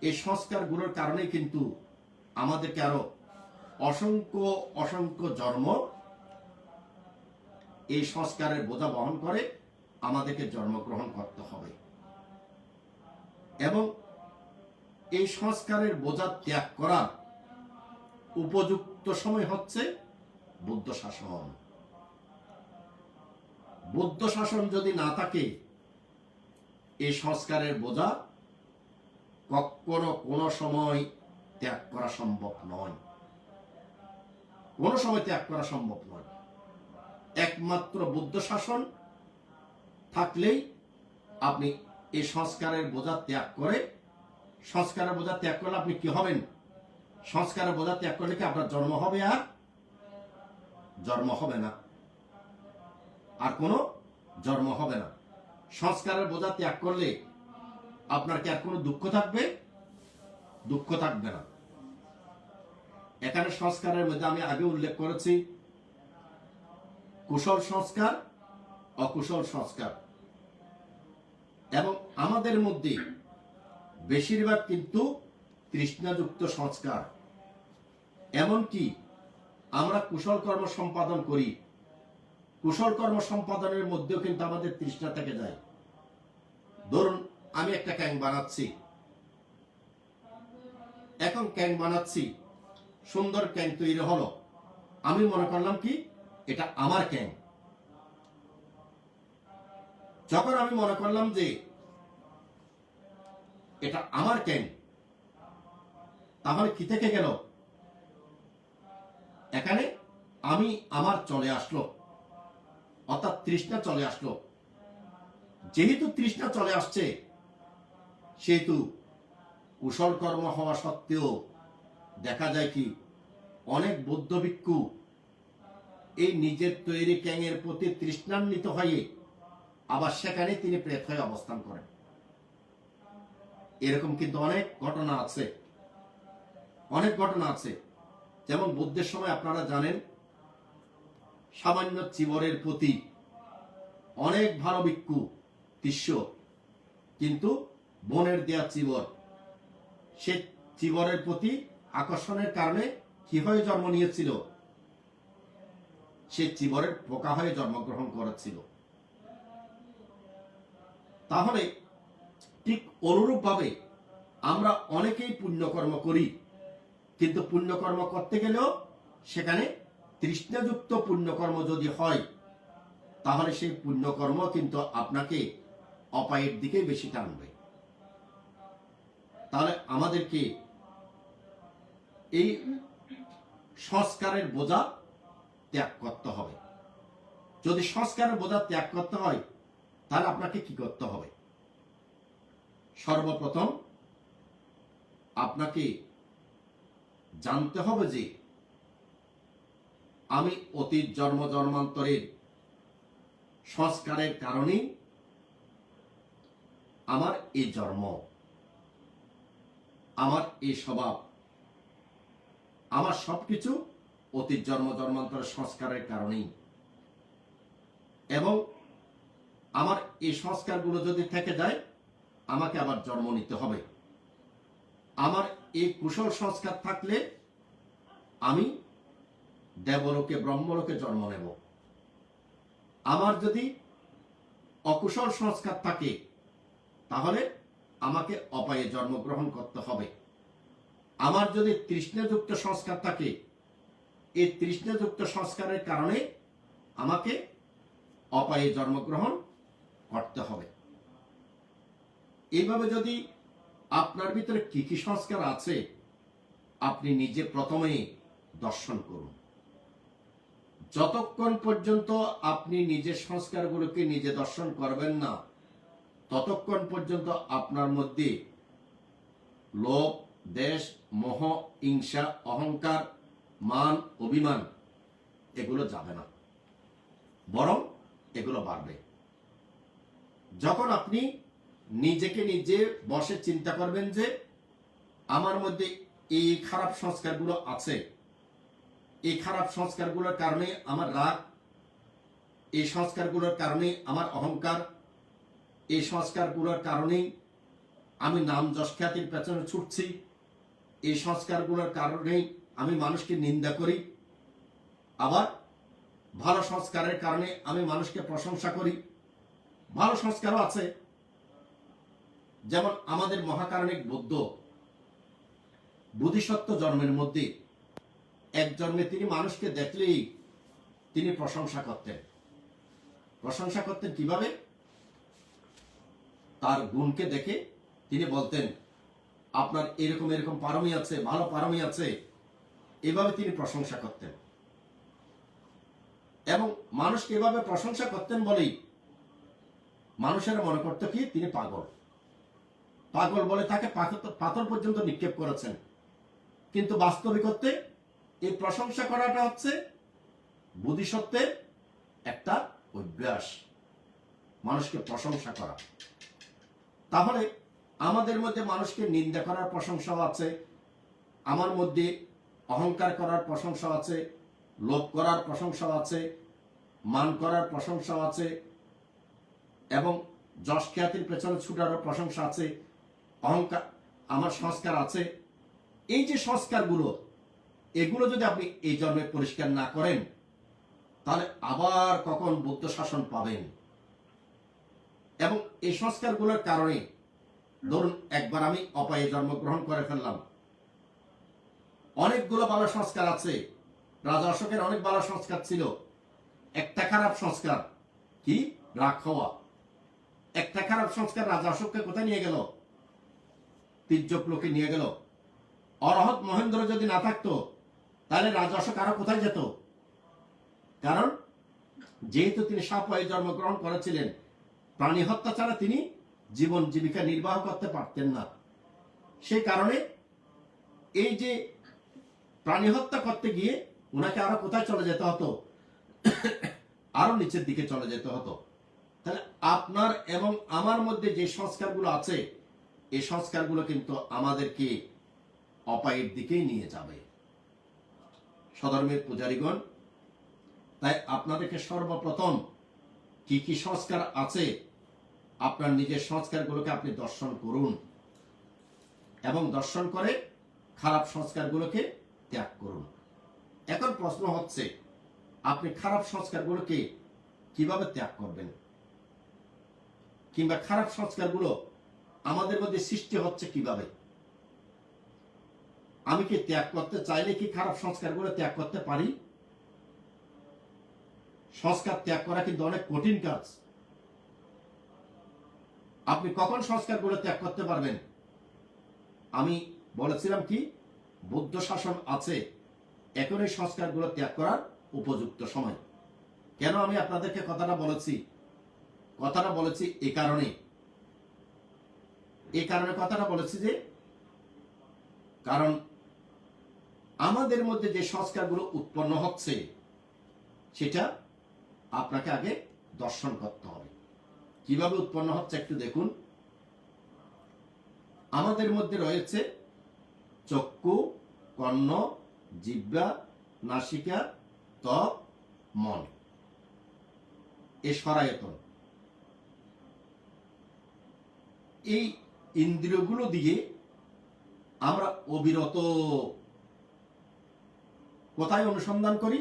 Speaker 1: এই সংস্কারগুলোর কারণে কিন্তু আমাদেরকে আরো অসংখ্য অসংখ্য জন্ম এই সংস্কারের বোঝা বহন করে আমাদেরকে জন্মগ্রহণ করতে হবে। এবং এই সংস্কারের বোঝা ত্যাগ করার উপযুক্ত সময় হচ্ছে বুদ্ধ শাসন। বুদ্ধ শাসন যদি না থাকে, এই সংস্কারের বোঝা কখনো কোনো সময় ত্যাগ করা সম্ভব নয়। কোনো সময় ত্যাগ করা সম্ভব নয়। একমাত্র বুদ্ধ শাসন থাকলেই আপনি এই সংস্কারের বোঝা ত্যাগ করে, সংস্কারের বোঝা ত্যাগ করলে আপনি কি হবেন? সংস্কারের বোঝা ত্যাগ করলে কি আপনার জন্ম হবে? আর জন্ম হবে না, আর কোনো জন্ম হবে না। সংস্কারের বোঝা ত্যাগ করলে আপনার কি আর কোনো দুঃখ থাকবে? দুঃখ থাকবে না। এখানে সংস্কারের মধ্যে আমি আগে উল্লেখ করেছি কুশল সংস্কার, অকুশল সংস্কার। এবং আমাদের মধ্যে বেশিরভাগ কিন্তু তৃষ্ণাযুক্ত সংস্কার। এমনকি আমরা কুশল কর্ম সম্পাদন করি, কুশল কর্ম সম্পাদনের মধ্যেও কিন্তু আমাদের তৃষ্ণা থেকে যায়। ধরুন আমি একটা ক্যাং বানাচ্ছি, এখন ক্যাং বানাচ্ছি, সুন্দর ক্যাং তৈরি হলো, আমি মনে করলাম কি এটা আমার ক্যাং। যখন আমি মনে করলাম যে এটা আমার ক্যাং, তাহলে কি থেকে গেল? এখানে আমি আমার চলে আসলো, অর্থাৎ তৃষ্ণা চলে আসলো। যেহেতু তৃষ্ণা চলে আসছে, সেহেতু কুশল কর্ম হওয়া সত্ত্বেও দেখা যায় কি অনেক বৌদ্ধ ভিক্ষু এই নিজের তৈরি ক্যাঙের প্রতি তৃষ্ণান্বিত হয়ে আবার সেখানে তিনি প্রেত হয়ে অবস্থান করেন। এরকম কিন্তু অনেক ঘটনা আছে, অনেক ঘটনা আছে। যেমন বুদ্ধের সময় আপনারা জানেন সামান্য চিবরের প্রতি অনেক ভালো ভিক্ষু শিষ্য, কিন্তু বনের দেয়া চিবর, সে চিবরের প্রতি আকর্ষণের কারণে কি হয়ে জন্ম নিয়েছিল? সে চিবরের পোকা হয়ে জন্মগ্রহণ করেছিল। তাহলে ঠিক অনুরূপভাবে আমরা অনেকেই পুণ্যকর্ম করি, কিন্তু পুণ্যকর্ম করতে গেলেও সেখানে তৃষ্ণাযুক্ত পুণ্যকর্ম যদি হয়, তাহলে সেই পুণ্যকর্ম কিন্তু আপনাকে অপায়ের দিকে বেশি টানবে। তাহলে আমাদেরকে এই সংস্কারের বোঝা ত্যাগ করতে হবে। যদি সংস্কারের বোঝা ত্যাগ করতে হয়, তাহলে আপনাকে কি করতে হবে? সর্বপ্রথম আপনাকে জানতে হবে যে আমি অতীত জন্ম জন্মান্তরের সংস্কারের কারণেই আমার এই জন্ম, আমার এই স্বভাব। আমার সবকিছু অতীত জন্ম জন্মান্তরের সংস্কারের কারণেই। এবং আমার এই সংস্কারগুলো যদি থেকে যায়, আমাকে আবার জন্ম নিতে হবে। আমার এই কুশল সংস্কার থাকলে আমি দেবলোকে ব্রহ্মলোকে জন্ম নেব। আমার যদি অকুশল সংস্কার থাকে, তাহলে আমাকে অপায়ে জন্মগ্রহণ করতে হবে। আমার যদি তৃষ্ণাযুক্ত সংস্কার থাকে, এই তৃষ্ণাযুক্ত সংস্কারের কারণে আমাকে অপায়ে জন্মগ্রহণ করতে হবে। এইভাবে যদি আপনার ভিতরে কি কি সংস্কার আছে, আপনি নিজে প্রথমেই দর্শন করুন। যতক্ষণ পর্যন্ত আপনি নিজের সংস্কারগুলোকে নিজে দর্শন করবেন না, ততক্ষণ পর্যন্ত আপনার মধ্যে লোভ, দেশ, মোহ, হিংসা, অহংকার, মান, অভিমান এগুলো যাবে না, বরং এগুলো বাড়বে। যখন আপনি নিজেকে নিজে বসে চিন্তা করবেন যে আমার মধ্যে এই খারাপ সংস্কারগুলো আছে, এই খারাপ সংস্কারগুলোর কারণে আমার রাগ, এই সংস্কারগুলোর কারণে আমার অহংকার, এই সংস্কারগুলোর কারণেই আমি নাম যশ খ্যাতির পেছনে ছুটছি, এই সংস্কারগুলোর কারণেই আমি মানুষকে নিন্দা করি, আবার ভালো সংস্কারের কারণে আমি মানুষকে প্রশংসা করি। ভালো সংস্কারও আছে, যেমন আমাদের মহাকারণিক বুদ্ধ বোধিসত্ত্ব জন্মের মধ্যে এক জন্মে তিনি মানুষকে দেখলেই তিনি প্রশংসা করতেন। প্রশংসা করতেন কিভাবে? তার গুণকে দেখে তিনি বলতেন, আপনার এরকম এরকম পারমি আছে, ভালো পারমি আছে, এভাবে তিনি প্রশংসা করতেন। এবং মানুষকে এভাবে প্রশংসা করতেন বলেই মানুষেরা মনে করত কি তিনি পাগল। পাগল বলে তাকে পাথর পর্যন্ত নিক্ষেপ করেছেন। কিন্তু বাস্তবিকতে এই প্রশংসা করাটা হচ্ছে বোধিসত্ত্বের একটা অভ্যাস, মানুষকে প্রশংসা করা। তাহলে আমাদের মধ্যে মানুষকে নিন্দা করার প্রশংসাও আছে, আমার মধ্যে অহংকার করার প্রশংসা আছে, লোভ করার প্রশংসা আছে, মান করার প্রশংসা আছে, এবং যশ খ্যাতির পেছনে ছুটারও প্রশংসা আছে, অহংকার, আমার সংস্কার আছে। এই যে সংস্কারগুলো, এগুলো যদি আপনি এই জন্মে পরিষ্কার না করেন, তাহলে আবার কখন বুদ্ধ শাসন পাবেন। এবং এই সংস্কারগুলোর কারণে ধরুন একবার আমি অপায়ে জন্মগ্রহণ করে ফেললাম, অনেকগুলো ভালো সংস্কার আছে, রাজা অশোকের অনেক ভালো সংস্কার ছিল, একটা খারাপ সংস্কার কি? রাগ হওয়া। একটা খারাপ সংস্কার রাজা অশোককে কোথায় নিয়ে গেল? তির্যকলোকে নিয়ে গেল। অরহত মহেন্দ্র যদি না থাকতো, তাহলে রাজা অশোক আরো কোথায় যেত? কারণ যেহেতু তিনি সাপ হয়ে জন্মগ্রহণ করেছিলেন, প্রাণী হত্যা ছাড়া তিনি জীবন জীবিকা নির্বাহ করতে পারতেন না। সেই কারণে এই যে প্রাণী হত্যা করতে গিয়ে ওনাকে আরো কোথায় চলে যেতে হতো? আরো নিচের দিকে চলে যেতে হতো। তাহলে আপনার এবং আমার মধ্যে যে সংস্কারগুলো আছে, এই সংস্কারগুলো কিন্তু আমাদেরকে অপায়ের দিকেই নিয়ে যাবে। সধর্মের পূজারীগণ, তাই আপনাদেরকে সর্বপ্রথম কি কি সংস্কার আছে, আপনার নিজের সংস্কারগুলোকে আপনি দর্শন করুন, এবং দর্শন করে খারাপ সংস্কারগুলোকে ত্যাগ করুন। এখন প্রশ্ন হচ্ছে, আপনি খারাপ সংস্কারগুলোকে কিভাবে ত্যাগ করবেন? কিংবা খারাপ সংস্কারগুলো আমাদের মধ্যে সৃষ্টি হচ্ছে কিভাবে? আমি কি ত্যাগ করতে চাইলে কি খারাপ সংস্কারগুলো ত্যাগ করতে পারি? সংস্কার ত্যাগ করা কিন্তু অনেক কঠিন কাজ। আপনি কখন সংস্কারগুলো ত্যাগ করতে পারবেন? আমি বলেছিলাম কি, বুদ্ধ শাসন আছে, এখন এই সংস্কারগুলো ত্যাগ করার উপযুক্ত সময়। কেন আমি আপনাদেরকে কথাটা বলেছি? কথাটা বলেছি এই কারণে কথাটা বলেছি যে, কারণ আমাদের মধ্যে যে সংস্কারগুলো উৎপন্ন হচ্ছে, সেটা আপনাকে আগে দর্শন করতে হবে। কিভাবে উৎপন্ন হচ্ছে একটু দেখুন। আমাদের মধ্যে রয়েছে চক্ষু, কর্ণ, জিহ্বা, নাসিকা, ত্বক, মন, এ সরায়তন। এই ইন্দ্রিয়গুলো দিয়ে আমরা অবিরত কোথায় অনুসন্ধান করি?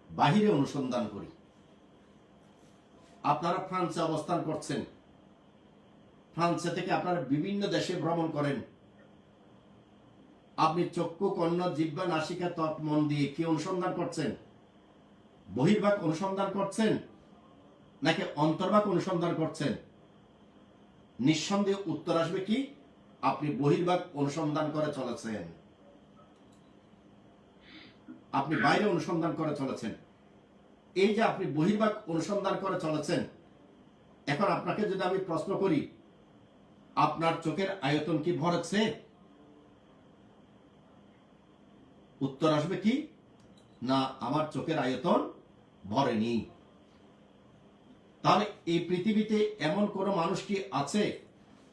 Speaker 1: বাহিরে অনুসন্ধান করি। আপনারা ফ্রান্সে অবস্থান করছেন, ফ্রান্সে থেকে আপনারা বিভিন্ন দেশে ভ্রমণ করেন। আপনি চক্ষু, কর্ণ, জিহ্বা, নাসিকা, ত্বক, মন দিয়ে কি অনুসন্ধান করছেন? বহির্ভাগ অনুসন্ধান করছেন নাকি অন্তর্ভাগ অনুসন্ধান করছেন? নিঃসন্দেহে উত্তর আসবে কি? আপনি বহির্ভাগ অনুসন্ধান করে চলেছেন, আপনি বাইরে অনুসন্ধান করে চলেছেন। এই যে আপনি বহির্ভাগ অনুসন্ধান করে চলেছেন, এখন আপনাকে যদি আমি প্রশ্ন করি, আপনার চোখের আয়তন কি ভরেছে? উত্তর আসবে কি? না, আমার চোখের আয়তন ভরেনি। তাহলে এই পৃথিবীতে এমন কোন মানুষ কি আছে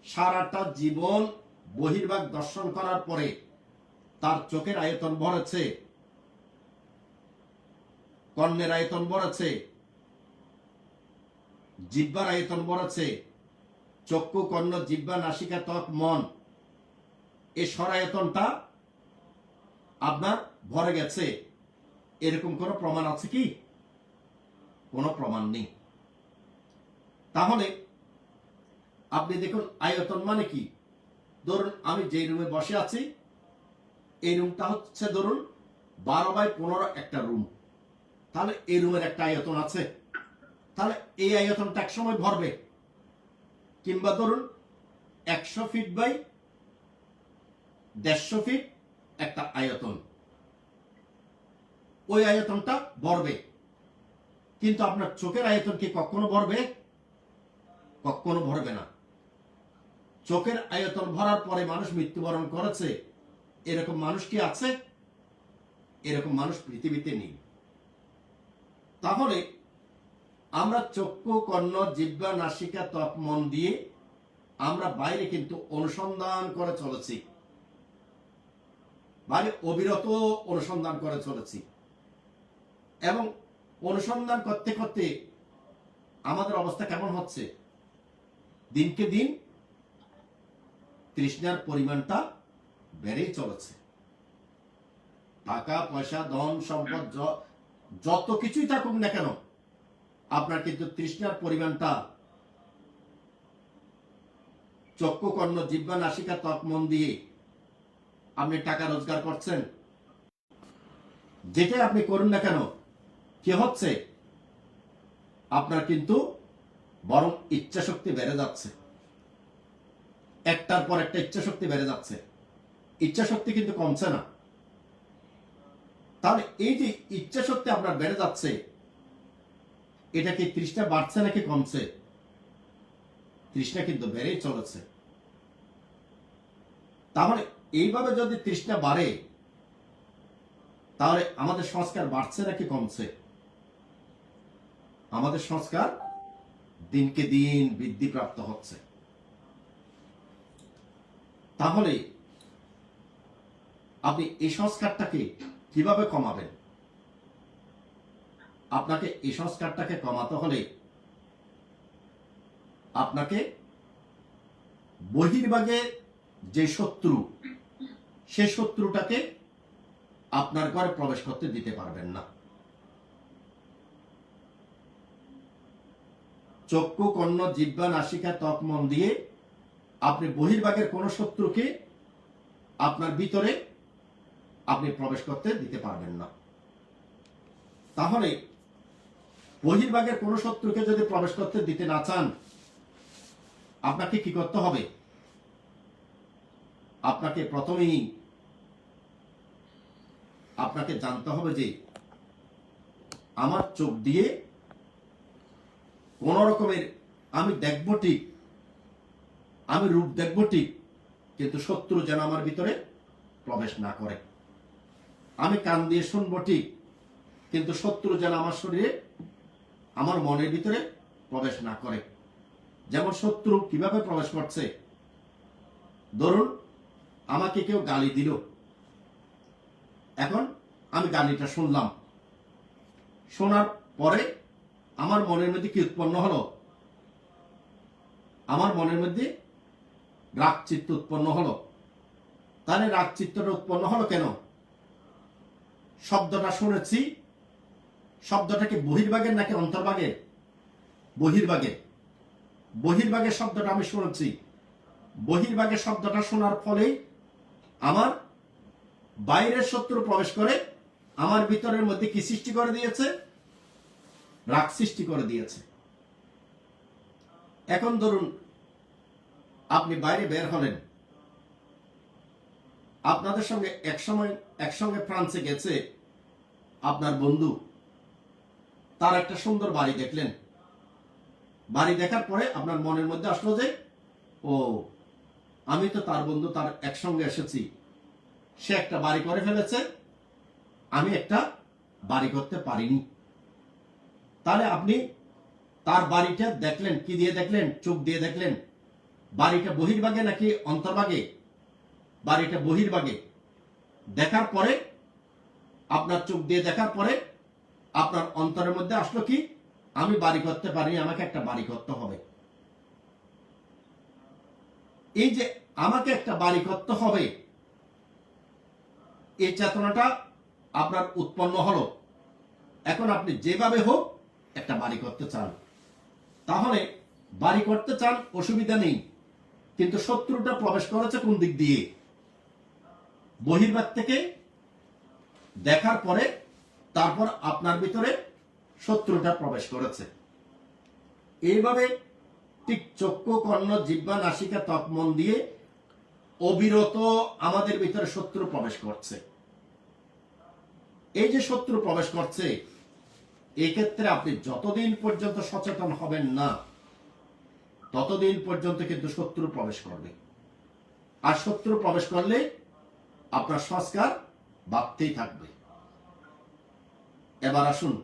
Speaker 1: সারাটা জীবন বহির্ভাগ দর্শন করার পরে তার চোখের আয়তন ভরেছে, কর্ণের আয়তন ভরেছে, জিহ্বার আয়তন ভরেছে, চক্ষু, কর্ণ, জিহ্বা, নাসিকা, ত্বক, মন, এই সরায়তনটা আপনার ভরে গেছে, এরকম কোনো প্রমাণ আছে কি? কোনো প্রমাণ নেই। তাহলে আপনি দেখুন, আয়তন মানে কি? ধরুন আমি যে রুমে বসে আছি, এই রুমটা হচ্ছে ধরুন 12x15 একটা রুম। তাহলে এই রুমের একটা আয়তন আছে, তাহলে এই আয়তনটা এক সময় ভরবে। কিংবা ধরুন 100 ফিট বাই 150 ফিট একটা আয়তন, ওই আয়তনটা ভরবে। কিন্তু আপনার চোখের আয়তন কি কখনো ভরবে? কখনো ভরবে না। চোখের আয়তন ভরার পরে মানুষ মৃত্যুবরণ করেছে, এরকম মানুষ কি আছে? এরকম মানুষ পৃথিবীতে নেই। তাহলে আমরা চক্ষু, কর্ণ, জিহ্বা, নাসিকা, ত্বক, মন দিয়ে আমরা বাইরে কিন্তু অনুসন্ধান করে চলেছি, বাইরে অবিরত অনুসন্ধান করে চলেছি। এবং অনুসন্ধান করতে করতে আমাদের অবস্থা কেমন হচ্ছে? দিনকে দিন তৃষ্ণার পরিমাণটা বেড়েই চলেছে। টাকা পয়সা, ধন সম্পদ, যত কিছুই থাকুক না কেন, আপনার কিন্তু তৃষ্ণার পরিমাণটা চক্ষু, কর্ণ, জিহ্বা, নাসিকা, ত্বক, মন দিয়ে আপনি টাকা রোজগার করছেন, যেটা আপনি করুন না কেন, কি হচ্ছে? আপনার কিন্তু বরং ইচ্ছা শক্তি বেড়ে যাচ্ছে, একটার পর একটা ইচ্ছা শক্তি বেড়ে যাচ্ছে, ইচ্ছা শক্তি কিন্তু কমছে না। তাহলে এই যে ইচ্ছা শক্তি আপনার বেড়ে যাচ্ছে, এটা কি তৃষ্ণা বাড়ছে নাকি কমছে? তৃষ্ণা কিন্তু বেড়েই চলেছে। তাহলে এইভাবে যদি তৃষ্ণা বাড়ে, তাহলে আমাদের সংস্কার বাড়ছে নাকি কমছে? আমাদের সংস্কার দিনকে দিন বৃদ্ধিপ্রাপ্ত হচ্ছে। তাহলে আপনি এই সংস্কারটাকে কিভাবে কমাবেন? আপনাকে এই সংস্কারটাকে কমাতে হলে আপনাকে বহির্ভাগে যে শত্রু, সে শত্রুটাকে আপনার ঘরে প্রবেশ করতে দিতে পারবেন না। চক্ষু, কর্ণ, জিহ্বা, নাসিকা, ত্বক, মন দিয়ে আপনি বহির্ভাগের কোন শত্রুকে আপনার ভিতরে আপনি প্রবেশ করতে দিতে পারবেন না। তাহলে বহির্ভাগের কোন শত্রুকে যদি প্রবেশ করতে দিতে না চান, আপনাকে কি করতে হবে? আপনাকে প্রথমেই আপনাকে জানতে হবে যে আমার চোখ দিয়ে কোন রকমের আমি দেখব ঠিক, আমি রূপ দেখব ঠিক, কিন্তু শত্রু যেন আমার ভিতরে প্রবেশ না করে। আমি কান দিয়ে শুনবো ঠিক, কিন্তু শত্রু যেন আমার শরীরে, আমার মনের ভিতরে প্রবেশ না করে। যেমন শত্রু কিভাবে প্রবেশ করছে? ধরুন আমাকে কেউ গালি দিল, এখন আমি গালিটা শুনলাম, শোনার পরে আমার মনের মধ্যে কি উৎপন্ন হলো? আমার মনের মধ্যে রাগ চিত্ত উৎপন্ন হলো। তাহলে রাগ চিত্তটা উৎপন্ন হলো কেন? শব্দটা শুনেছি, শব্দটা কি বহির্ভাগের নাকি অন্তর্ভাগের? বহির্ভাগের। বহির্ভাগের শব্দটা আমি শুনেছি। বহির্ভাগের শব্দটা শোনার ফলে আমার বাইরের শত্রু প্রবেশ করে আমার ভিতরের মধ্যে কি সৃষ্টি করে দিয়েছে? রাগ সৃষ্টি করে দিয়েছে। এখন ধরুন আপনি বাইরে বের হলেন, আপনাদের সঙ্গে একসঙ্গে ফ্রান্সে গেছে আপনার বন্ধু, তার একটা সুন্দর বাড়ি দেখলেন। বাড়ি দেখার পরে আপনার মনের মধ্যে আসলো যে ও, আমি তো তার বন্ধু, তার একসঙ্গে এসেছি, সে একটা বাড়ি করে ফেলেছে, আমি একটা বাড়ি করতে পারিনি। তাহলে আপনি তার বাড়িটা দেখলেন, কি দিয়ে দেখলেন? চোখ দিয়ে দেখলেন। বাড়িটা বহির্ভাগে নাকি অন্তর্ভাগে? বাড়িটা বহির্ভাগে। দেখার পরে, আপনার চোখ দিয়ে দেখার পরে আপনার অন্তরের মধ্যে আসলো কি? আমি বাড়ি করতে পারিনি, আমাকে একটা বাড়ি করতে হবে। এই যে আমাকে একটা বাড়ি করতে হবে, এই চেতনাটা আপনার উৎপন্ন হলো। এখন আপনি যেভাবে হোক একটা বাড়ি করতে চান। তাহলে বাড়ি করতে চান, অসুবিধা নেই, কিন্তু শত্রুটা প্রবেশ করেছে কোন দিক দিয়ে? বহির্ভাগ থেকে। দেখার পরে তারপর আপনার ভিতরে শত্রুটা প্রবেশ করেছে। এইভাবে ঠিক চক্ষু, কর্ণ, জিহ্বা, নাসিকা, ত্বক, মন দিয়ে অবিরত আমাদের ভিতরে শত্রু প্রবেশ করছে। এই যে শত্রু প্রবেশ করছে, এক্ষেত্রে আপনি যতদিন পর্যন্ত সচেতন হবেন না, ততদিন পর্যন্ত কিন্তু শত্রু প্রবেশ করবে। আর শত্রু প্রবেশ করলে আপনার সংস্কার বাড়তেই থাকবে। এবার আসুন,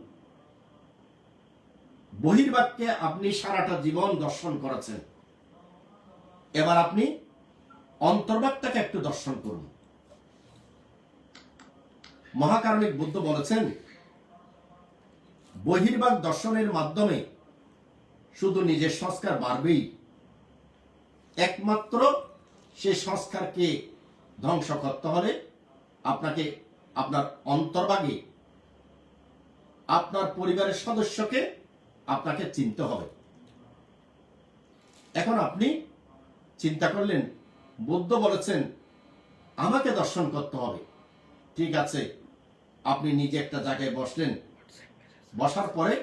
Speaker 1: বহির্ভাগকে আপনি সারাটা জীবন দর্শন করেছেন, এবার আপনি অন্তর্ভাগটাকে একটু দর্শন করুন। মহাকারণিক বুদ্ধ বলেছেন, বহির্ভাগ দর্শনের মাধ্যমে শুধু নিজের সংস্কার বাড়বেই, একমাত্র সে সংস্কারকে ধ্বংস করতে হলে আপনাকে আপনার অন্তর্ভাগে আপনার পরিবারের সদস্যকে আপনাকে চিনতে হবে। এখন আপনি চিন্তা করলেন, বুদ্ধ বলেছেন আমাকে দর্শন করতে হবে। ঠিক আছে, আপনি নিজে একটা জায়গায় বসলেন, বসার পরে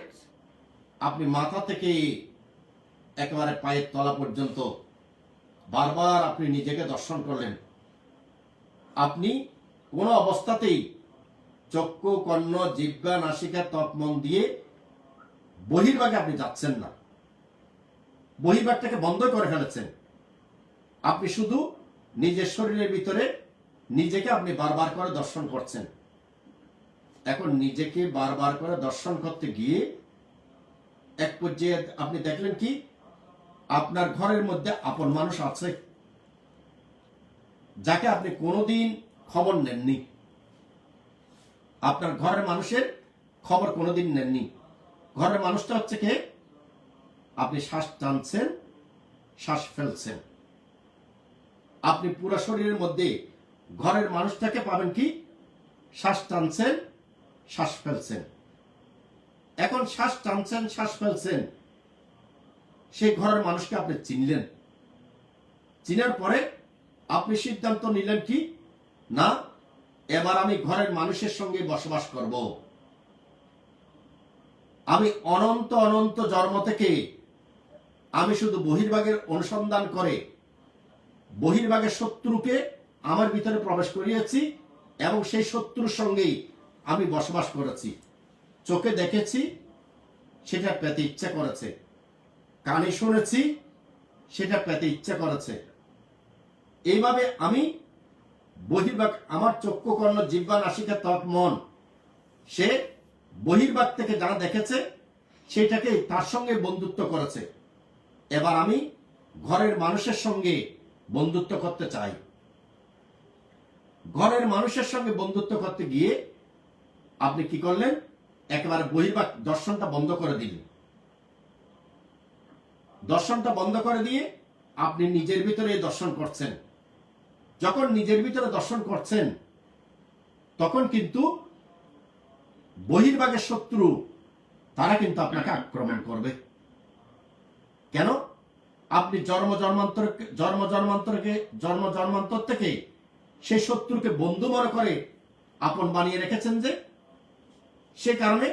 Speaker 1: আপনি মাথা থেকে একেবারে পায়ের তলা পর্যন্ত বারবার আপনি নিজেকে দর্শন করলেন। আপনি কোন অবস্থাতেই চক্ষু, কর্ণ, জিহ্বা, নাসিকা, ত্বক, মন দিয়ে বহির্ভাগে আপনি যাচ্ছেন না। বহির্ভাগটাকে বন্ধ করে ফেলেছেন। আপনি শুধু নিজের শরীরের ভিতরে নিজেকে আপনি বারবার করে দর্শন করছেন। এখন নিজেকে বারবার করে দর্শন করতে গিয়ে এক পর্যায়ে আপনি দেখলেন কি, আপনার ঘরের মধ্যে আপন মানুষ আছে, যাকে আপনি কোনোদিন খবর নেননি। আপনার ঘরের মানুষের খবর কোনোদিন নেননি। ঘরের মানুষটা হচ্ছে কে? আপনি শ্বাস টানছেন, শ্বাস ফেলছেন। আপনি পুরো শরীরের মধ্যে ঘরের মানুষটাকে পাবেন কি? শ্বাস টানছেন, শ্বাস ফেলছেন। এখন শ্বাস টানছেন, শ্বাস ফেলছেন, সেই ঘরের মানুষকে আপনি চিনলেন। চিনার পরে আপনি সিদ্ধান্ত নিলেন কি, না, এবার আমি ঘরের মানুষের সঙ্গে বসবাস করব। আমি অনন্ত অনন্ত জন্ম থেকে আমি শুধু বহির্ভাগের অনুসন্ধান করে বহির্ভাগের শত্রুকে আমার ভিতরে প্রবেশ করিয়েছি এবং সেই শত্রুর সঙ্গেই আমি বসবাস করেছি। চোখে দেখেছি, সেটা পেতে ইচ্ছা করেছে, কানে শুনেছি, সেটা পেতে ইচ্ছা করেছে। এইভাবে আমি বহির্ভাগ, আমার চক্ষু, কর্ণ, জিহ্বা, নাসিকা, ত্বক, মন, সে বহির্ভাগ থেকে যা দেখেছে সেটাকে তার সঙ্গে বন্ধুত্ব করেছে। এবার আমি ঘরের মানুষের সঙ্গে বন্ধুত্ব করতে চাই। ঘরের মানুষের সঙ্গে বন্ধুত্ব করতে গিয়ে আপনি কি করলেন, একেবারে বহির্বাগ দর্শনটা বন্ধ করে দিলেন। দর্শনটা বন্ধ করে দিয়ে আপনি নিজের ভিতরে দর্শন করছেন। যখন নিজের ভিতরে দর্শন করছেন, তখন কিন্তু বহির্ভাগের শত্রু তারা কিন্তু আপনাকে আক্রমণ করবে। কেন? আপনি জন্ম জন্মান্তর থেকে সেই শত্রুকে বন্ধু মনে করে আপন বানিয়ে রেখেছেন, যে সে কারণে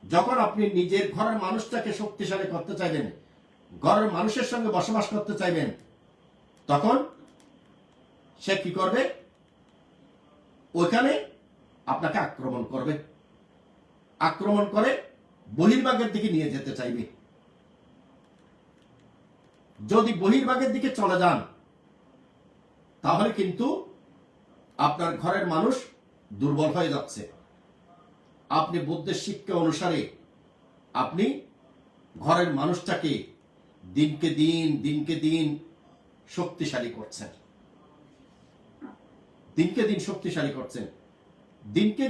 Speaker 1: যখন আপনি নিজের ঘরের মানুষটাকে শক্তিশালী করতে চাইবেন, ঘরের মানুষের সঙ্গে বসবাস করতে চাইবেন, তখন সে কি করবে? ওইখানে আপনাকে আক্রমণ করবে, আক্রমণ করে বহির্ভাগের দিকে নিয়ে যেতে চাইবে। যদি বহির্ভাগের দিকে চলে যান, তাহলে কিন্তু আপনার ঘরের মানুষ দুর্বল হয়ে যাচ্ছে। আপনি বুদ্ধের শিক্ষা অনুসারে আপনি ঘরের মানুষটাকে দিনকে দিন শক্তিশালী করছেন, দিনকে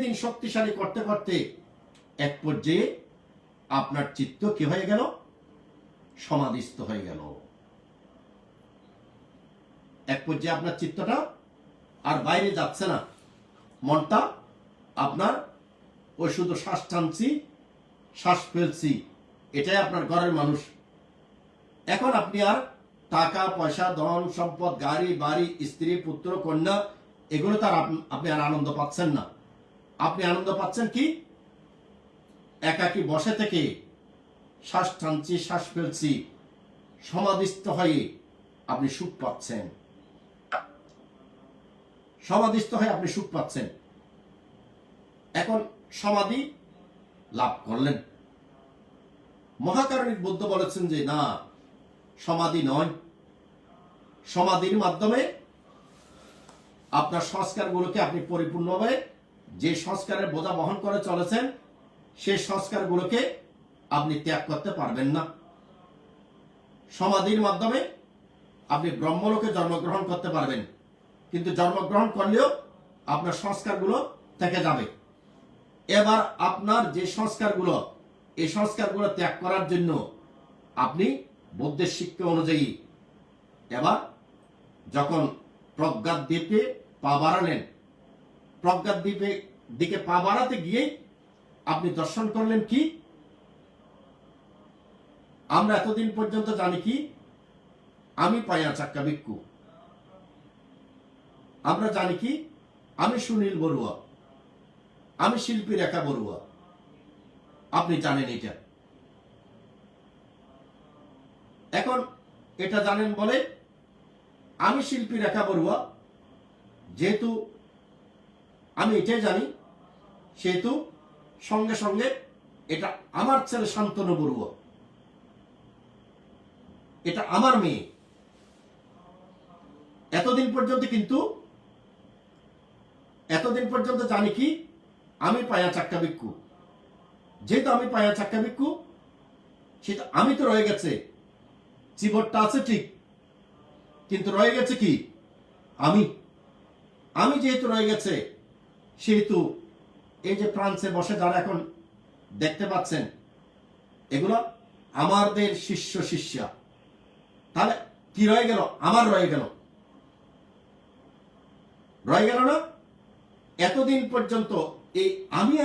Speaker 1: দিন শক্তিশালী করতে করতে এক পর্যায়ে আপনার চিত্ত কি হয়ে গেল? সমাধিস্থ হয়ে গেল। এক পর্যায়ে আপনার চিত্তটা আর বাইরে যাচ্ছে না, মনটা আপনার ওই শুধু শ্বাস টানছি, শ্বাস ফেলছি, এটাই আপনার ঘরের মানুষ। এখন আপনি আর টাকা পয়সা, ধন সম্পদ, গাড়ি বাড়ি, স্ত্রী পুত্র কন্যা, এগুলো তার আপনি আর আনন্দ পাচ্ছেন না। আপনি আনন্দ পাচ্ছেন কি? একাকী বসে থেকে শ্বাস টানছি, শ্বাস ফেলছি, সমাধিস্থ হয়ে আপনি সুখ পাচ্ছেন। সমাধিস্থ হয়ে আপনি সুখ পাচ্ছেন। এখন সমাধি লাভ করলেন। মহাকারণিক বুদ্ধ বলেছেন যে না, সমাধি নয়, সমাধির মাধ্যমে আপনার সংস্কারগুলোকে আপনি পরিপূর্ণভাবে, যে সংস্কারের বোঝা বহন করে চলেছেন, সেই সংস্কারগুলোকে আপনি ত্যাগ করতে পারবেন না। সমাধির মাধ্যমে আপনি ব্রহ্মলোকে জন্মগ্রহণ করতে পারবেন, কিন্তু জন্মগ্রহণ করলেও আপনার সংস্কারগুলো থেকে যাবে। এবার আপনার যে সংস্কারগুলো, এই সংস্কারগুলো ত্যাগ করার জন্য আপনি বুদ্ধের শিক্ষা অনুযায়ী এবার যখন প্রজ্ঞাত দ্বীপে পা বাড়ালেন, প্রজ্ঞাত দ্বীপে দিকে পা বাড়াতে গিয়ে আপনি দর্শন করলেন কি? আমরা এতদিন পর্যন্ত জানি কি? আমি পায়া চাক্কা ভিক্ষু। আমরা জানি কি? আমি সুনীল বড়ুয়া, আমি শিল্পী রেখা বড়ুয়া। আপনি জানেন এটা। এখন এটা জানেন বলে আমি শিল্পী রেখা বড়ুয়া, যেহেতু আমি এটাই জানি, সেহেতু সঙ্গে সঙ্গে এটা আমার ছেলে শান্তনু বড়ুয়া, এটা আমার মেয়ে। এতদিন পর্যন্ত জানি কি? আমি পায়া চাক্কা ভিক্ষু। যেহেতু আমি পায়া চাক্কা ভিক্ষু, সেটা আমি তো রয়ে গেছে, চিবরটা আছে ঠিক, কিন্তু রয়ে গেছে কি? আমি যেহেতু রয়ে গেছে, সেহেতু এই যে ফ্রান্সে বসে যারা এখন দেখতে পাচ্ছেন, এগুলো আমাদের শিষ্য শিষ্যা। তাহলে কি রয়ে গেল? আমার রয়ে গেল না? এতদিন পর্যন্ত এই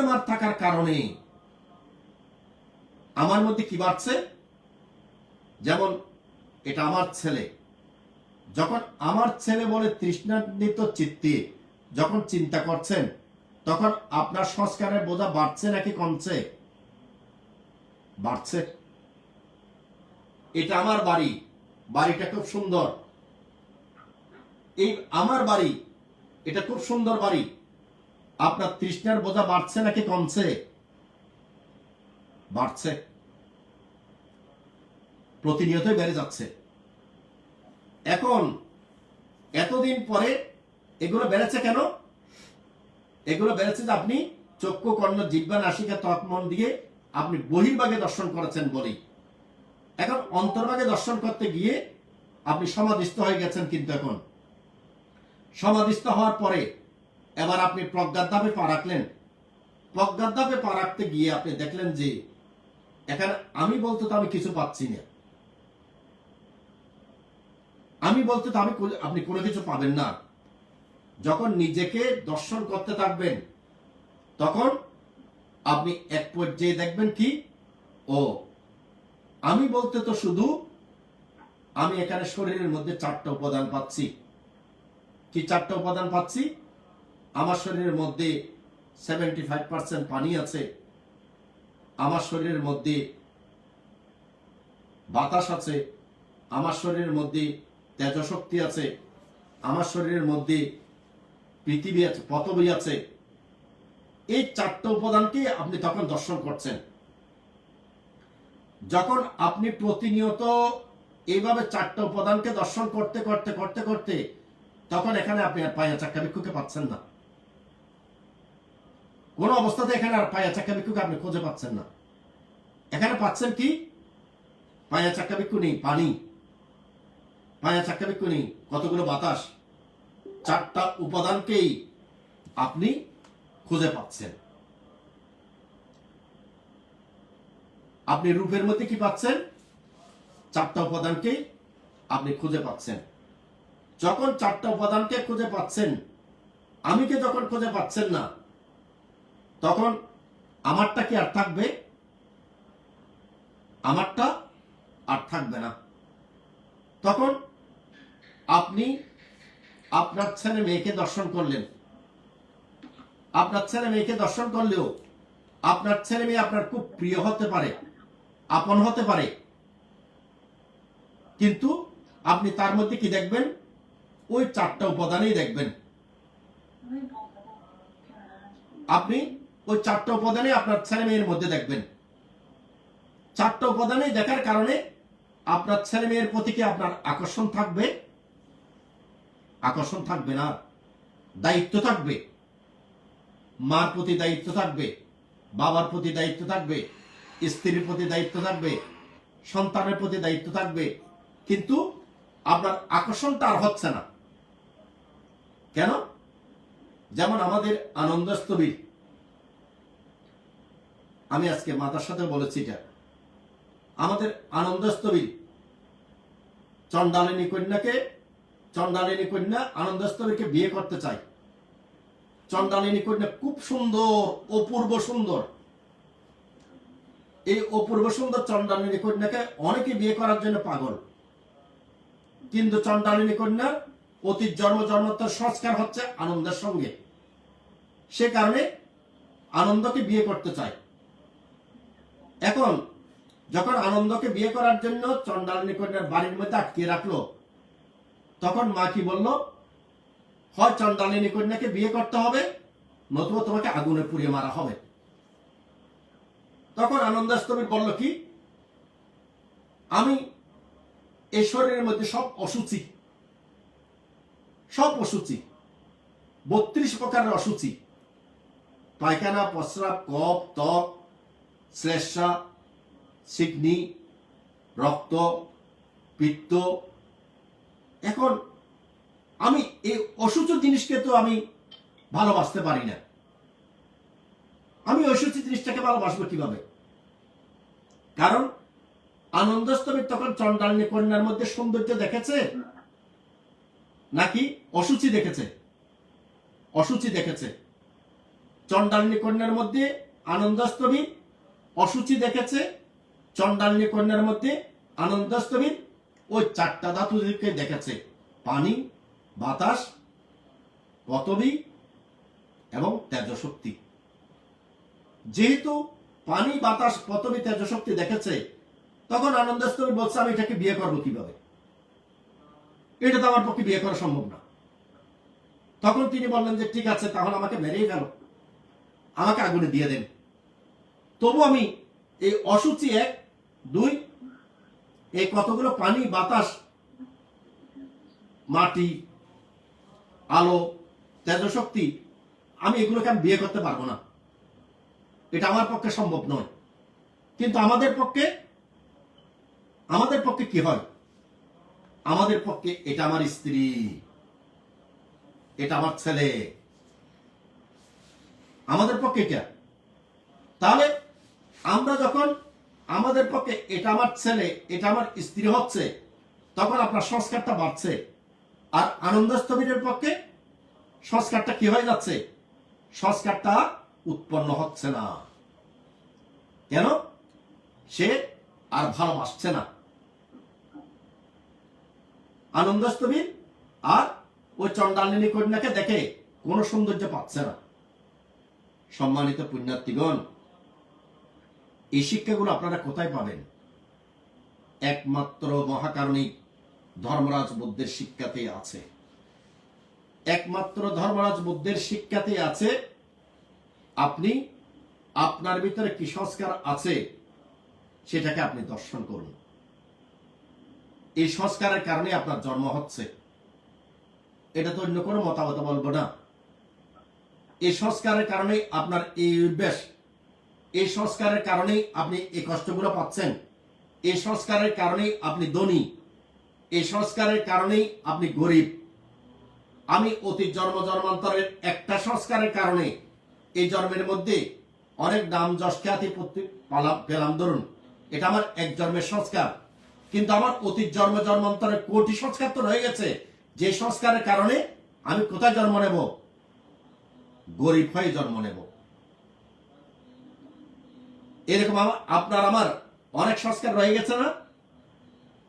Speaker 1: আমার থাকার কারণে আমার মধ্যে কি বাড়ছে? যেমন এটা আমার ছেলে, যখন আমার ছেলে বলে তৃষ্ণান্বিত চিত্তে যখন চিন্তা করছেন, তখন আপনার সংস্কারের বোঝা বাড়ছে নাকি কমছে? বাড়ছে। এটা আমার বাড়ি, বাড়িটা খুব সুন্দর। এই আমার বাড়ি, এটা খুব সুন্দর বাড়ি। আপনার তৃষ্ণার বোঝা বাড়ছে নাকি কমছে? বাড়ছে, প্রতিনিয়তই বেড়ে যাচ্ছে। এখন এতদিন পরে এগুলো বেড়েছে কেন? এগুলো বেড়েছে যে আপনি চক্ষু কর্ণ জিহ্বা নাসিকা ত্বক মন দিয়ে আপনি বহির্ভাগে দর্শন করেছেন বলেই। এখন অন্তর্ভাগে দর্শন করতে গিয়ে আপনি সমাধিস্থ হয়ে গেছেন। কিন্তু এখন সমাধিস্থ হওয়ার পরে এবার আপনি প্রজ্ঞার ধাপে পা রাখলেন। প্রজ্ঞার ধাপে পা রাখতে গিয়ে আপনি দেখলেন যে এখানে আমি বলতে তো আমি কিছু পাচ্ছি না, আমি বলতে তো আপনি কোনো কিছু পাবেন না। যখন নিজেকে দর্শন করতে থাকবেন তখন আপনি এক পর্যায়ে দেখবেন কি, ও আমি বলতে তো শুধু আমি এখানে শরীরের মধ্যে 4টা উপাদান পাচ্ছি। কি 4টা উপাদান পাচ্ছি? আমার শরীরের মধ্যে 75% পানি আছে, আমার শরীরের মধ্যে বাতাস আছে, আমার শরীরের মধ্যে তেজশক্তি আছে, আমার শরীরের মধ্যে পৃথিবী আছে, পৃথিবী আছে। এই 4টা উপাদানকে আপনি তখন দর্শন করছেন। যখন আপনি প্রতিনিয়ত এইভাবে 4টা উপাদানকে দর্শন করতে করতে করতে করতে তখন এখানে আপনি আর পায়া চাক্কা ভিক্ষুকে পাচ্ছেন না। কোন অবস্থাতে এখানে আর পায়া চাক্কা ভিক্ষুকে আপনি খুঁজে পাচ্ছেন না। এখানে পাচ্ছেন কি? পায়া চাক্কা ভিক্ষু নেই, পানি। পায়া চাক্কা ভিক্ষু নেই, কতগুলো বাতাস। 4টা উপাদানকেই আপনি খুঁজে পাচ্ছেন। আপনি রূপের মধ্যে কি পাচ্ছেন? 4টা উপাদানকেই আপনি খুঁজে পাচ্ছেন। যখন 4টা উপাদানকে খুঁজে পাচ্ছেন, আমিকে যখন খুঁজে পাচ্ছেন না, তখন আমারটা কি আর থাকবে? আমারটা আর থাকবে না। তখন আপনি আপনার ছেলে মেয়েকে দর্শন করলেন। আপনার ছেলে মেয়েকে দর্শন করলেও আপনার ছেলে মেয়ে আপনার খুব প্রিয় হতে পারে, আপন হতে পারে, কিন্তু আপনি তার মধ্যে কি দেখবেন? ওই 4টা উপাদানই দেখবেন। আপনি ওই 4টা উপাদানই আপনার ছেলে মেয়ের মধ্যে দেখবেন। 4টা উপাদানই দেখার কারণে আপনার ছেলে মেয়ের প্রতি কি আপনার আকর্ষণ থাকবে? আকর্ষণ থাকবে না। দায়িত্ব থাকবে। মার প্রতি দায়িত্ব থাকবে, বাবার প্রতি দায়িত্ব থাকবে, স্ত্রীর প্রতি দায়িত্ব থাকবে, সন্তানের প্রতি দায়িত্ব থাকবে, কিন্তু আপনার আকর্ষণটা আর হচ্ছে না। কেন? যেমন আমাদের আনন্দস্থবির, আমি আজকে মাতার সাথে বলেছি, এটা আমাদের আনন্দস্থবির চন্ডালিনী কন্যা আনন্দস্থবিরকে বিয়ে করতে চায়। চন্ডালিনী কন্যা খুব সুন্দর, অপূর্ব সুন্দর। এই অপূর্ব সুন্দর চন্ডালিনী কন্যাকে অনেকে বিয়ে করার জন্য পাগল, কিন্তু চন্ডালিনী কন্যার অতীত জন্মান্তর সংস্কার হচ্ছে আনন্দের সঙ্গে। সে কারণে আনন্দকে বিয়ে করতে চায়। এখন যখন আনন্দকে বিয়ে করার জন্য চন্ডালিনী কন্যার বাড়ির মধ্যে আটকে রাখলো, তখন মা কি বলল? হয় চন্ডালিনী কন্যাকে বিয়ে করতে হবে, নতুবা তোমাকে আগুনে পুড়িয়ে মারা হবে। তখন আনন্দাষ্টমী বলল কি, আমি এই শরীরের মধ্যে সব অসুচি, সব অসুচি, 32 প্রকারের অসুচি, পায়খানা, প্রস্রাব, কফ, ত্বক, শ্লেষ্মা, সিকনি, রক্ত, পিত্ত। এখন আমি এই অসুচি জিনিসকে তো আমি ভালোবাসতে পারি না। আমি অসুচি জিনিসটাকে ভালোবাসবো কিভাবে? কারণ আনন্দস্তবী তখন চন্ডালিনী কন্যার মধ্যে সৌন্দর্য দেখেছে নাকি অসুচি দেখেছে? অসুচি দেখেছে। চন্ডালিনী কন্যার মধ্যে আনন্দস্তবী অসুচি দেখেছে, চন্ডালিনী কন্যার মধ্যে আনন্দস্তবী ওই 4টা ধাতুকে দেখেছে, পানি, বাতাস, পৃথিবী এবং তেজশক্তি। যেহেতু পানি, বাতাস, পৃথিবী, তেজশক্তি দেখেছে, তখন আনন্দস্তবী বলছে আমি এটাকে বিয়ে করবো কিভাবে? এটা তো আমার পক্ষে বিয়ে করা সম্ভব না। তখন তিনি বললেন যে ঠিক আছে, তাহলে আমাকে মেরেই গেল, আমাকে আগুনে দিয়ে দেন, তবু আমি এই অসুচি 1, 2, এই কতগুলো পানি, বাতাস, মাটি, আলো, তেজশক্তি, আমি এগুলোকে আমি বিয়ে করতে পারবো না। এটা আমার পক্ষে সম্ভব নয়। কিন্তু আমাদের পক্ষে কি হয়? আমাদের পক্ষে এটা আমার স্ত্রী, এটা আমার ছেলে, আমাদের পক্ষে এটা। তাহলে আমরা যখন আমাদের পক্ষে এটা আমার ছেলে, এটা আমার স্ত্রী হচ্ছে, তখন আপনার সংস্কারটা বাড়ছে। আর আনন্দস্থবিরের পক্ষে সংস্কারটা কি হয়ে যাচ্ছে? সংস্কারটা উৎপন্ন হচ্ছে না। কেন? সে আর ভালোবাসছে না। আনন্দস্থবির আর ওই চন্ডালিনী কন্যাকে দেখে কোনো সৌন্দর্য পাচ্ছে না। সম্মানিত পুণ্যার্থীগণ, এই শিক্ষাগুলো আপনারা কোথায় পাবেন? একমাত্র মহাকারণিক ধর্মরাজ বুদ্ধের শিক্ষাতেই আছে। একমাত্র ধর্মরাজ বুদ্ধের শিক্ষাতেই আছে। আপনি আপনার ভিতরে কি সংস্কার আছে সেটাকে আপনি দর্শন করুন। এই সংস্কারের কারণে আপনার জন্ম হচ্ছে, এটা তো অন্য কোনো মতামত বলবো না। এই সংস্কারের কারণে আপনার এই অভ্যাস, এই সংস্কারের কারণেই আপনি এই কষ্টগুলো পাচ্ছেন, এই সংস্কারের কারণেই আপনি ধনী, এই সংস্কারের কারণেই আপনি গরিব। আমি অতীত জন্ম জন্মান্তরের একটা সংস্কারের কারণে এই জন্মের মধ্যে অনেক নাম যশ খ্যাতি পেলাম, ধরুন এটা আমার এক জন্মের সংস্কার। কিন্তু আমার অতীত জন্ম জন্মান্তরের কোটি সংস্কার তো রয়ে গেছে, যে সংস্কারের কারণে আমি কোথায় জন্ম নেব? গরিব হয়ে জন্ম নেব। এরকম আপনার আমার অনেক সংস্কার রয়ে গেছে না?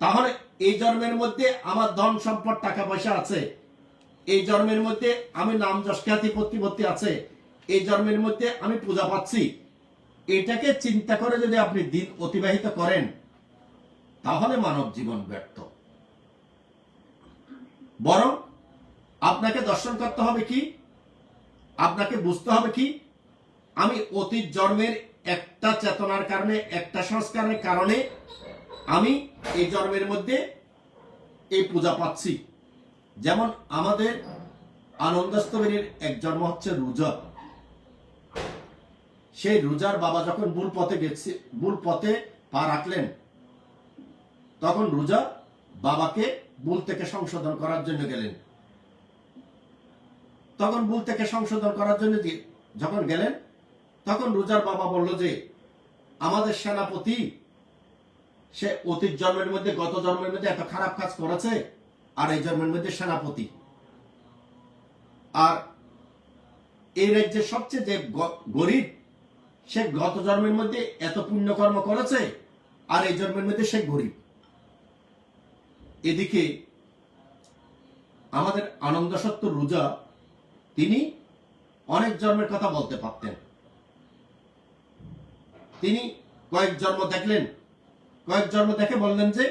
Speaker 1: তাহলে এই জন্মের মধ্যে আমার ধন সম্পদ টাকা পয়সা আছে, এই জন্মের মধ্যে আমি নাম যশ খ্যাতি প্রতিপত্তি আছে, এই জন্মের মধ্যে আমি পূজা পাচ্ছি। এটাকে চিন্তা করে যদি আপনি দিন অতিবাহিত করেন, তাহলে মানব জীবন ব্যর্থ। বরং আপনাকে দর্শন করতে হবে কি, আপনাকে বুঝতে হবে কি, আমি অতীত জন্মের একটা চেতনার কারণে, একটা সংস্কারের কারণে আমি এই জন্মের মধ্যে এই পূজা পাচ্ছি। যেমন আমাদের আনন্দস্থবিরের এক জন্ম হচ্ছে রোজা। সেই রোজার বাবা যখন ভুল পথে পা রাখলেন, তখন রোজা বাবাকে ভুল থেকে সংশোধন করার জন্য গেলেন। তখন ভুল থেকে সংশোধন করার জন্য যখন গেলেন, তখন রোজার বাবা বলল যে আমাদের সেনাপতি সে অতীত জন্মের মধ্যে, গত জন্মের মধ্যে এত খারাপ কাজ করেছে, আর এই জন্মের মধ্যে সেনাপতি। আর এই রাজ্যের সবচেয়ে যে গরিব, সে গত জন্মের মধ্যে এত পুণ্যকর্ম করেছে, আর এই জন্মের মধ্যে সে গরিব। এদিকে আমাদের আনন্দ সত্য রোজা, তিনি অনেক জন্মের কথা বলতে পারতেন। তিনি কয়েক জন্ম দেখলেন, কয়েক জন্ম দেখে বললেন যে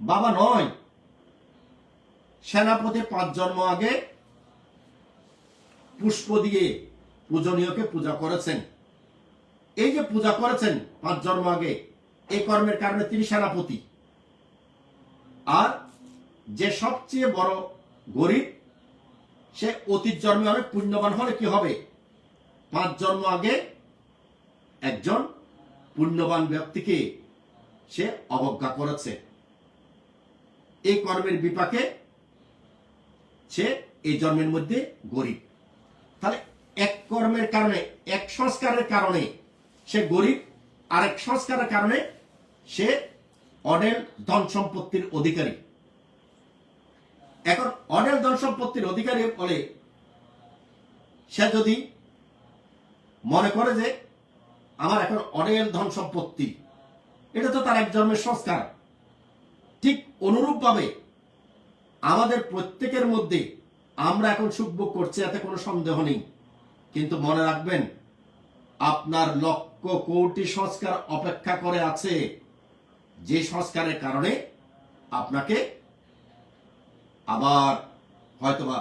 Speaker 1: বাবা নয়, সেনাপতি 5 জন্ম আগে পুষ্প দিয়ে পূজনীয়কে পূজা করেছেন। এই যে পূজা করেছেন 5 জন্ম আগে, এই কর্মের কারণে তিনি সেনাপতি। আর যে সবচেয়ে বড় গরিব, সে অতীত জন্মে অনেক পুণ্যবান হলে কি হবে? 5 জন্ম আগে একজন পুণ্যবান ব্যক্তিকে সে অবজ্ঞা করেছে। এই কর্মের বিপাকে সে এই জন্মের মধ্যে গরিব। তাহলে এক কর্মের কারণে, এক সংস্কারের কারণে সে গরিব, আরেক সংস্কারের কারণে সে অঢেল ধন সম্পত্তির অধিকারী। এখন অঢেল ধন সম্পত্তির অধিকারী বলে সে যদি মনে করে যে আমার এখন অঢেল ধন সম্পত্তি, এটা তো তার এক জন্মের সংস্কার। ঠিক অনুরূপ ভাবে আমাদের প্রত্যেকের মধ্যে আমরা এখন সুখ ভোগ করছি, এতে কোনো সন্দেহ নেই। কিন্তু মনে রাখবেন, আপনার লক্ষ কোটি সংস্কার অপেক্ষা করে আছে, যে সংস্কারের কারণে আপনাকে আবার হয়তোবা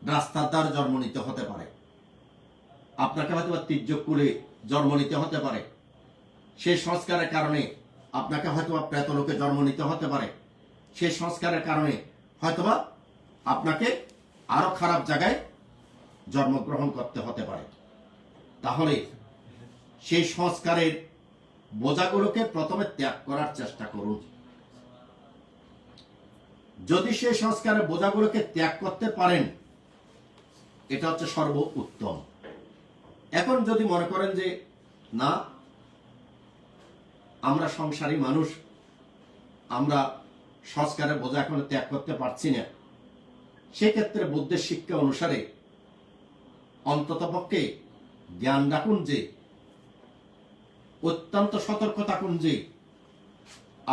Speaker 1: রাস্তার দ্বারে জন্ম নিতে হতে পারে, আপনাকে হয়তোবা তির্যকুলে জন্ম নিতে হতে পারে, সেই সংস্কারের কারণে আপনাকে হয়তোবা প্রেতলোকে জন্ম নিতে হতে পারে, সেই সংস্কারের কারণে হয়তোবা আপনাকে আরো খারাপ জায়গায় জন্মগ্রহণ করতে হতে পারে। তাহলে সেই সংস্কারের বোঝাগুলোকে প্রথমে ত্যাগ করার চেষ্টা করুন। যদি সেই সংস্কারের বোঝাগুলোকে ত্যাগ করতে পারেন, এটা হচ্ছে সর্ব উত্তম। এখন যদি মনে করেন যে না, আমরা সংসারী মানুষ, আমরা সংস্কারের বোঝা এখনো ত্যাগ করতে পারছি না, সেক্ষেত্রে বুদ্ধের শিক্ষা অনুসারে অন্ততপক্ষে জ্ঞান রাখুন যে, অত্যন্ত সতর্ক থাকুন যে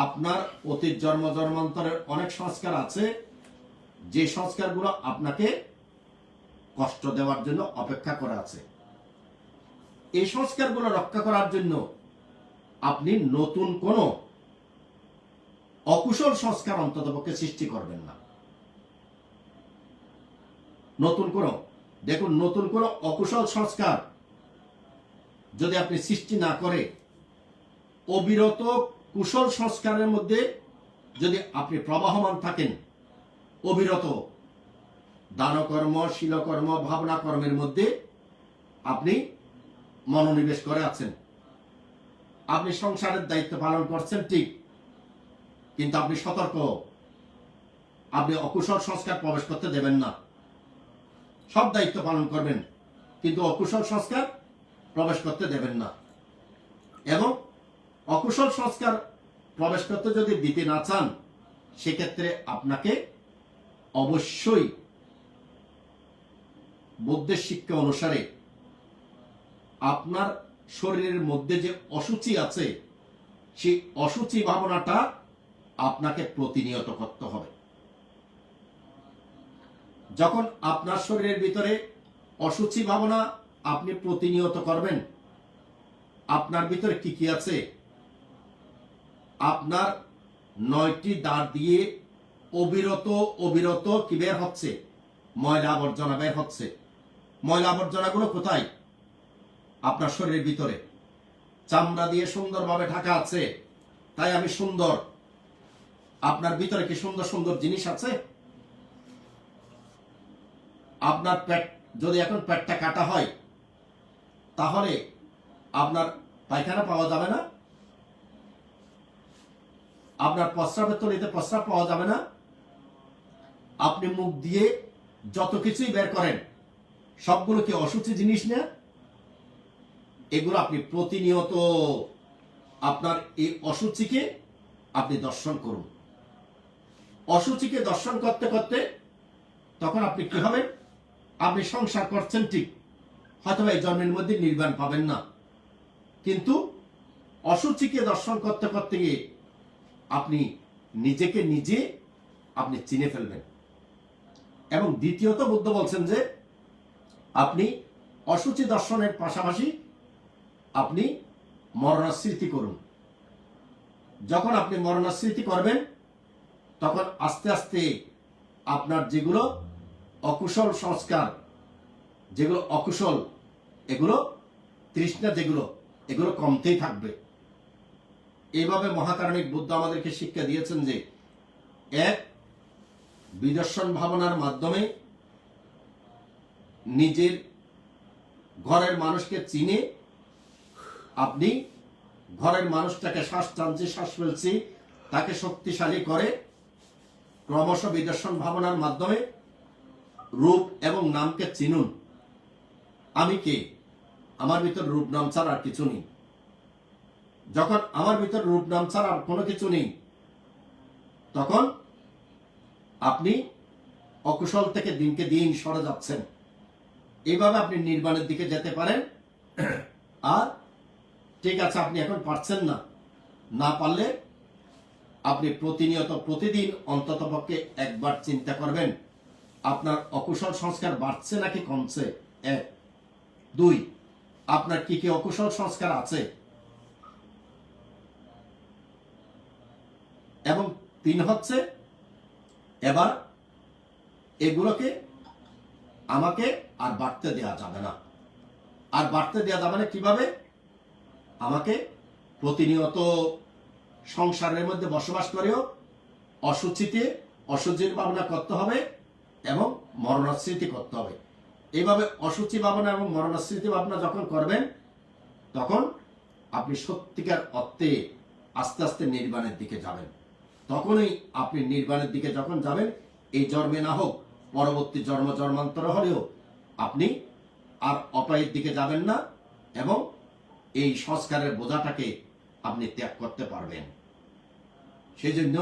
Speaker 1: আপনার অতীত জন্ম জন্মান্তরের অনেক সংস্কার আছে, যে সংস্কারগুলো আপনাকে কষ্ট দেওয়ার জন্য অপেক্ষা করে আছে। এই সংস্কারগুলো রক্ষা করার জন্য আপনি নতুন কোনো অকুশল সংস্কার অন্ততপক্ষে সৃষ্টি করবেন না। নতুন কোনো অকুশল সংস্কার যদি আপনি সৃষ্টি না করে, অবিরত কুশল সংস্কারের মধ্যে যদি আপনি প্রবাহমান থাকেন, অবিরত দানকর্ম, শীলকর্ম, ভাবনা কর্মের মধ্যে আপনি মনোনিবেশ করে আছেন, আপনি সংসারের দায়িত্ব পালন করছেন ঠিক, কিন্তু আপনি সতর্ক, আপনি অকুশল সংস্কার প্রবেশ করতে দেবেন না। সব দায়িত্ব পালন করবেন, কিন্তু অকুশল সংস্কার প্রবেশ করতে দেবেন না। এবং অকুশল সংস্কার প্রবেশ করতে যদি দিতে না চান, সেক্ষেত্রে আপনাকে অবশ্যই বুদ্ধের শিক্ষা অনুসারে আপনার শরীরের মধ্যে যে অসুচি আছে, সেই অসুচি ভাবনাটা আপনাকে প্রতিনিয়ত করতে হবে। যখন আপনার শরীরের ভিতরে অসুচি ভাবনা আপনি প্রতিনিয়ত করবেন, আপনার ভিতরে কি কি আছে? আপনার 9টি দাঁত দিয়ে অবিরত কি বের হচ্ছে? ময়লা আবর্জনা বের হচ্ছে। ময়লা আবর্জনাগুলো কোথায়? আপনার শরীরের ভিতরে। চামড়া দিয়ে সুন্দরভাবে ঢাকা আছে, তাই আমি সুন্দর। আপনার ভিতরে কি সুন্দর সুন্দর জিনিস আছে? আপনার পেট, যদি এখন পেটটা কাটা হয়, তাহলে আপনার পায়খানা পাওয়া যাবে না, আপনার প্রস্রাবের তলিতে প্রস্রাব পাওয়া যাবে না। আপনি মুখ দিয়ে যত কিছুই বের করেন, সবগুলো কি অসুচি জিনিস না? এগুলো আপনি প্রতিনিয়ত আপনার এই অসুচিকে আপনি দর্শন করুন। অসুচিকে দর্শন করতে করতে তখন আপনি কি হবেন? আপনি সংসার করছেন ঠিক, হয়তো এই জন্মের মধ্যে নির্বাণ পাবেন না, কিন্তু অসুচিকে দর্শন করতে করতে গিয়ে আপনি নিজেকে নিজে আপনি চিনে ফেলবেন। এবং দ্বিতীয়ত বুদ্ধ বলছেন যে আপনি অসুচি দর্শনের পাশাপাশি আপনি মরণস্মৃতি করুন। যখন আপনি মরণস্মৃতি করবেন, তখন আস্তে আস্তে আপনার যেগুলো অকুশল সংস্কার, যেগুলো অকুশল, এগুলো তৃষ্ণা এগুলো কমতেই থাকবে। এইভাবে মহাকারণিক বুদ্ধ আমাদেরকে শিক্ষা দিয়েছেন যে, এক, বিদর্শন ভাবনার মাধ্যমে নিজের ঘরের মানুষকে চিনে আপনি ঘরের মানুষটাকে শ্বাস টানছি, শ্বাস ফেলছি, তাকে শক্তিশালী করে ক্রমশ বিদর্শন ভাবনার মাধ্যমে রূপ এবং নামকে চিনুন। আমি কে? আমার ভিতর রূপ নাম ছাড়া আর কিছু নেই। যখন আমার ভিতর রূপ নাম ছাড়া আর কোনো কিছু নেই, তখন আপনি অকুশল থেকে দিনকে দিন সরে যাচ্ছেন। এইভাবে আপনি নির্বাণের দিকে যেতে পারেন। আর ঠিক আছে, আপনি এখন পারছেন না, না পারলে আপনি প্রতিদিন অন্ততপক্ষে একবার চিন্তা করবেন আপনার অকুশল সংস্কার বাড়ছে নাকি কমছে। 1, 2, আপনার কি কি অকুশল সংস্কার আছে, এবং 3 হচ্ছে এবার এগুলোকে আমাকে আর বাড়তে দেওয়া যাবে না। আর বাড়তে দেওয়া যাবে না কিভাবে? আমাকে প্রতিনিয়ত সংসারের মধ্যে বসবাস করেও অশুচির ভাবনা করতে হবে এবং মরণস্মৃতি করতে হবে। এইভাবে অশুচি ভাবনা এবং মরণস্মৃতি ভাবনা যখন করবেন, তখন আপনি সত্যিকার অর্থে আস্তে আস্তে নির্বাণের দিকে যাবেন। তখনই আপনি নির্বাণের দিকে যখন যাবেন, এই জন্মে না হোক, পরবর্তী জন্মান্তর হলেও আপনি আর অপায়ের দিকে যাবেন না এবং এই সংস্কারের বোঝাটাকে আপনি ত্যাগ করতে পারবেন। সেই জন্য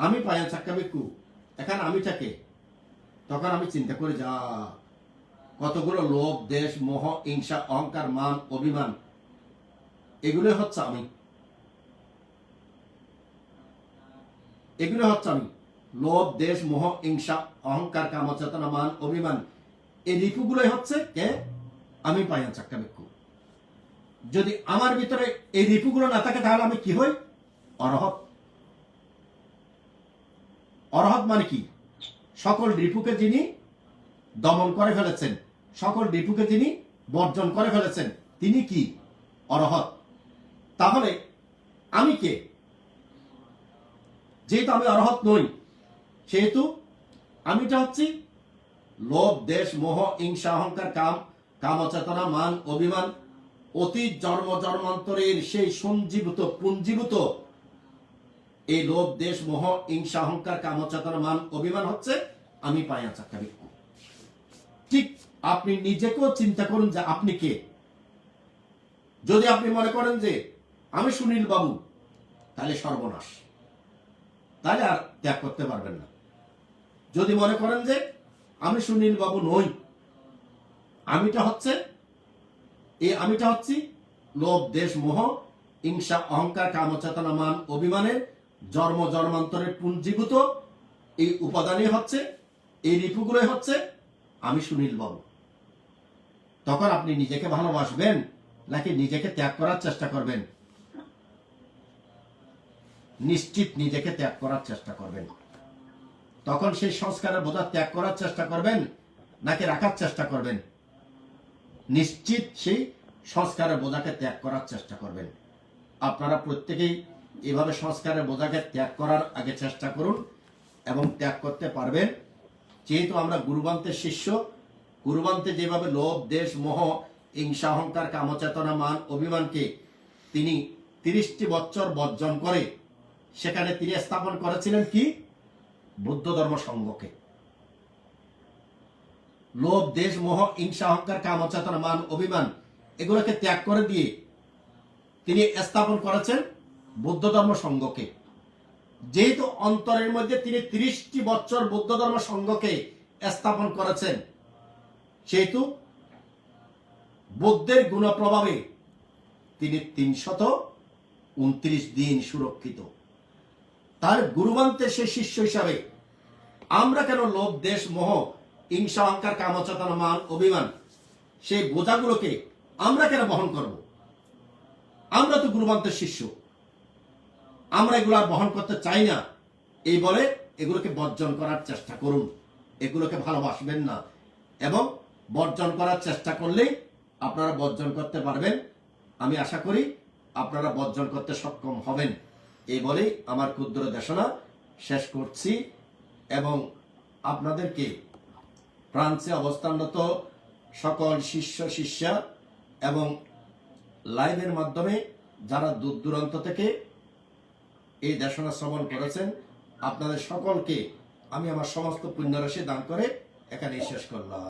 Speaker 1: আমি পায়া চাক্কা বেকু এখানে আমিটাকে, তখন আমি চিন্তা করি যা কতগুলো লোভ, দেশ, মোহ, হিংসা, অহংকার, মান, অভিমান, এগুলো হচ্ছে আমি। লোভ, দেশ, মোহ, হিংসা, অহংকার, কামচেতনা, মান, অভিমান, এই রিপুগুলোই হচ্ছে কে? আমি পায়া চাক্কা বেকু। যদি আমার ভিতরে এই রিপুগুলো না থাকে তাহলে আমি কি হই? অরহত। অরহত মানে কি? সকল রিপুকে যিনি দমন করে ফেলেছেন, সকল রিপুকে যিনি বর্জন করে ফেলেছেন, তিনি কি? অরহত। তাহলে আমি কে? যেহেতু আমি অরহত নই, সেহেতু আমিটা হচ্ছি লোভ, দেশ, মোহ, হিংসা, অহংকার, কামচেতনা, মান, অভিমান, অতীত জন্ম জন্মান্তরের সেই সঞ্জীভূত পুঞ্জীভূত এই লোভ, দেশ, মোহ, হিংসা, অহংকার, কামচেতনা, মান, অভিমান হচ্ছে আমি পায়া চাক্কা বেকু। ঠিক আপনি নিজেকেও চিন্তা করুন যে আপনি কে। যদি আপনি মনে করেন যে আমি সুনীল বাবু, তাহলে সর্বনাশ, তাহলে আর ত্যাগ করতে পারবেন না। যদি মনে করেন যে আমি সুনীল বাবু নই, আমিটা হচ্ছি লোভ, দেশ, মোহ, হিংসা, অহংকার, কামচেতনা, মান, অভিমানের জন্ম জন্মান্তরের পুঞ্জীভূত এই উপাদানই হচ্ছে, এই রিপুগুলোই হচ্ছে আমি সুনীল বাবু। তখন আপনি নিজেকে ভালোবাসবেন নাকি নিজেকে ত্যাগ করার চেষ্টা করবেন? নিশ্চিত নিজেকে ত্যাগ করার চেষ্টা করবেন। তখন সেই সংস্কারের বোঝা ত্যাগ করার চেষ্টা করবেন নাকি রাখার চেষ্টা করবেন? নিশ্চিত সেই সংস্কারের বোঝাকে ত্যাগ করার চেষ্টা করবেন। আপনারা প্রত্যেকেই এভাবে সংস্কারের বোঝাকে ত্যাগ করার আগে চেষ্টা করুন এবং ত্যাগ করতে পারবেন। যেহেতু আমরা গুরুবান্তের শিষ্য, গুরুবান্তে যেভাবে লোভ, দেশ, মোহ, হিংসা, অহংকার, কামচেতনা, মান, অভিমানকে তিনি 30টি বছর বর্জন করে সেখানে তিনি স্থাপন করেছিলেন কি? বুদ্ধ ধর্ম সংঘকে। লোভ, দেশ, মোহ, হিংসা, অহংকার, কামচেতনা, মান, অভিমান এগুলোকে ত্যাগ করে দিয়ে তিনি স্থাপন করেছেন বুদ্ধ ধর্ম সংঘকে। যেহেতু অন্তরের মধ্যে তিনি 30টি বছর বুদ্ধ ধর্ম সংঘকে স্থাপন করেছেন, সেহেতু বুদ্ধের গুণ প্রভাবে তিনি 329 দিন সুরক্ষিত। তার গুরুবান্তের সে শিষ্য হিসাবে আমরা কেন লোভ, দেশ, মোহ, হিংসা, অহংকার, কামচেতনা, মান, অভিমান সেই বোঝাগুলোকে আমরা কেন বহন করব? আমরা তো গুরুবান্তের শিষ্য, আমরা এগুলো বহন করতে চাই না। এই বলে এগুলোকে বর্জন করার চেষ্টা করুন। এগুলোকে ভালোবাসবেন না এবং বর্জন করার চেষ্টা করলেই আপনারা বর্জন করতে পারবেন। আমি আশা করি আপনারা বর্জন করতে সক্ষম হবেন। এই বলেই আমার ক্ষুদ্র দেশনা শেষ করছি এবং আপনাদেরকে ফ্রান্সে অবস্থানরত সকল শিষ্য শিষ্যা এবং লাইভের মাধ্যমে যারা দূর দূরান্ত থেকে এই দেশনা শ্রবণ করেছেন, আপনাদের সকলকে আমি আমার সমস্ত পুণ্যরাশি দান করে এখানেই শেষ করলাম।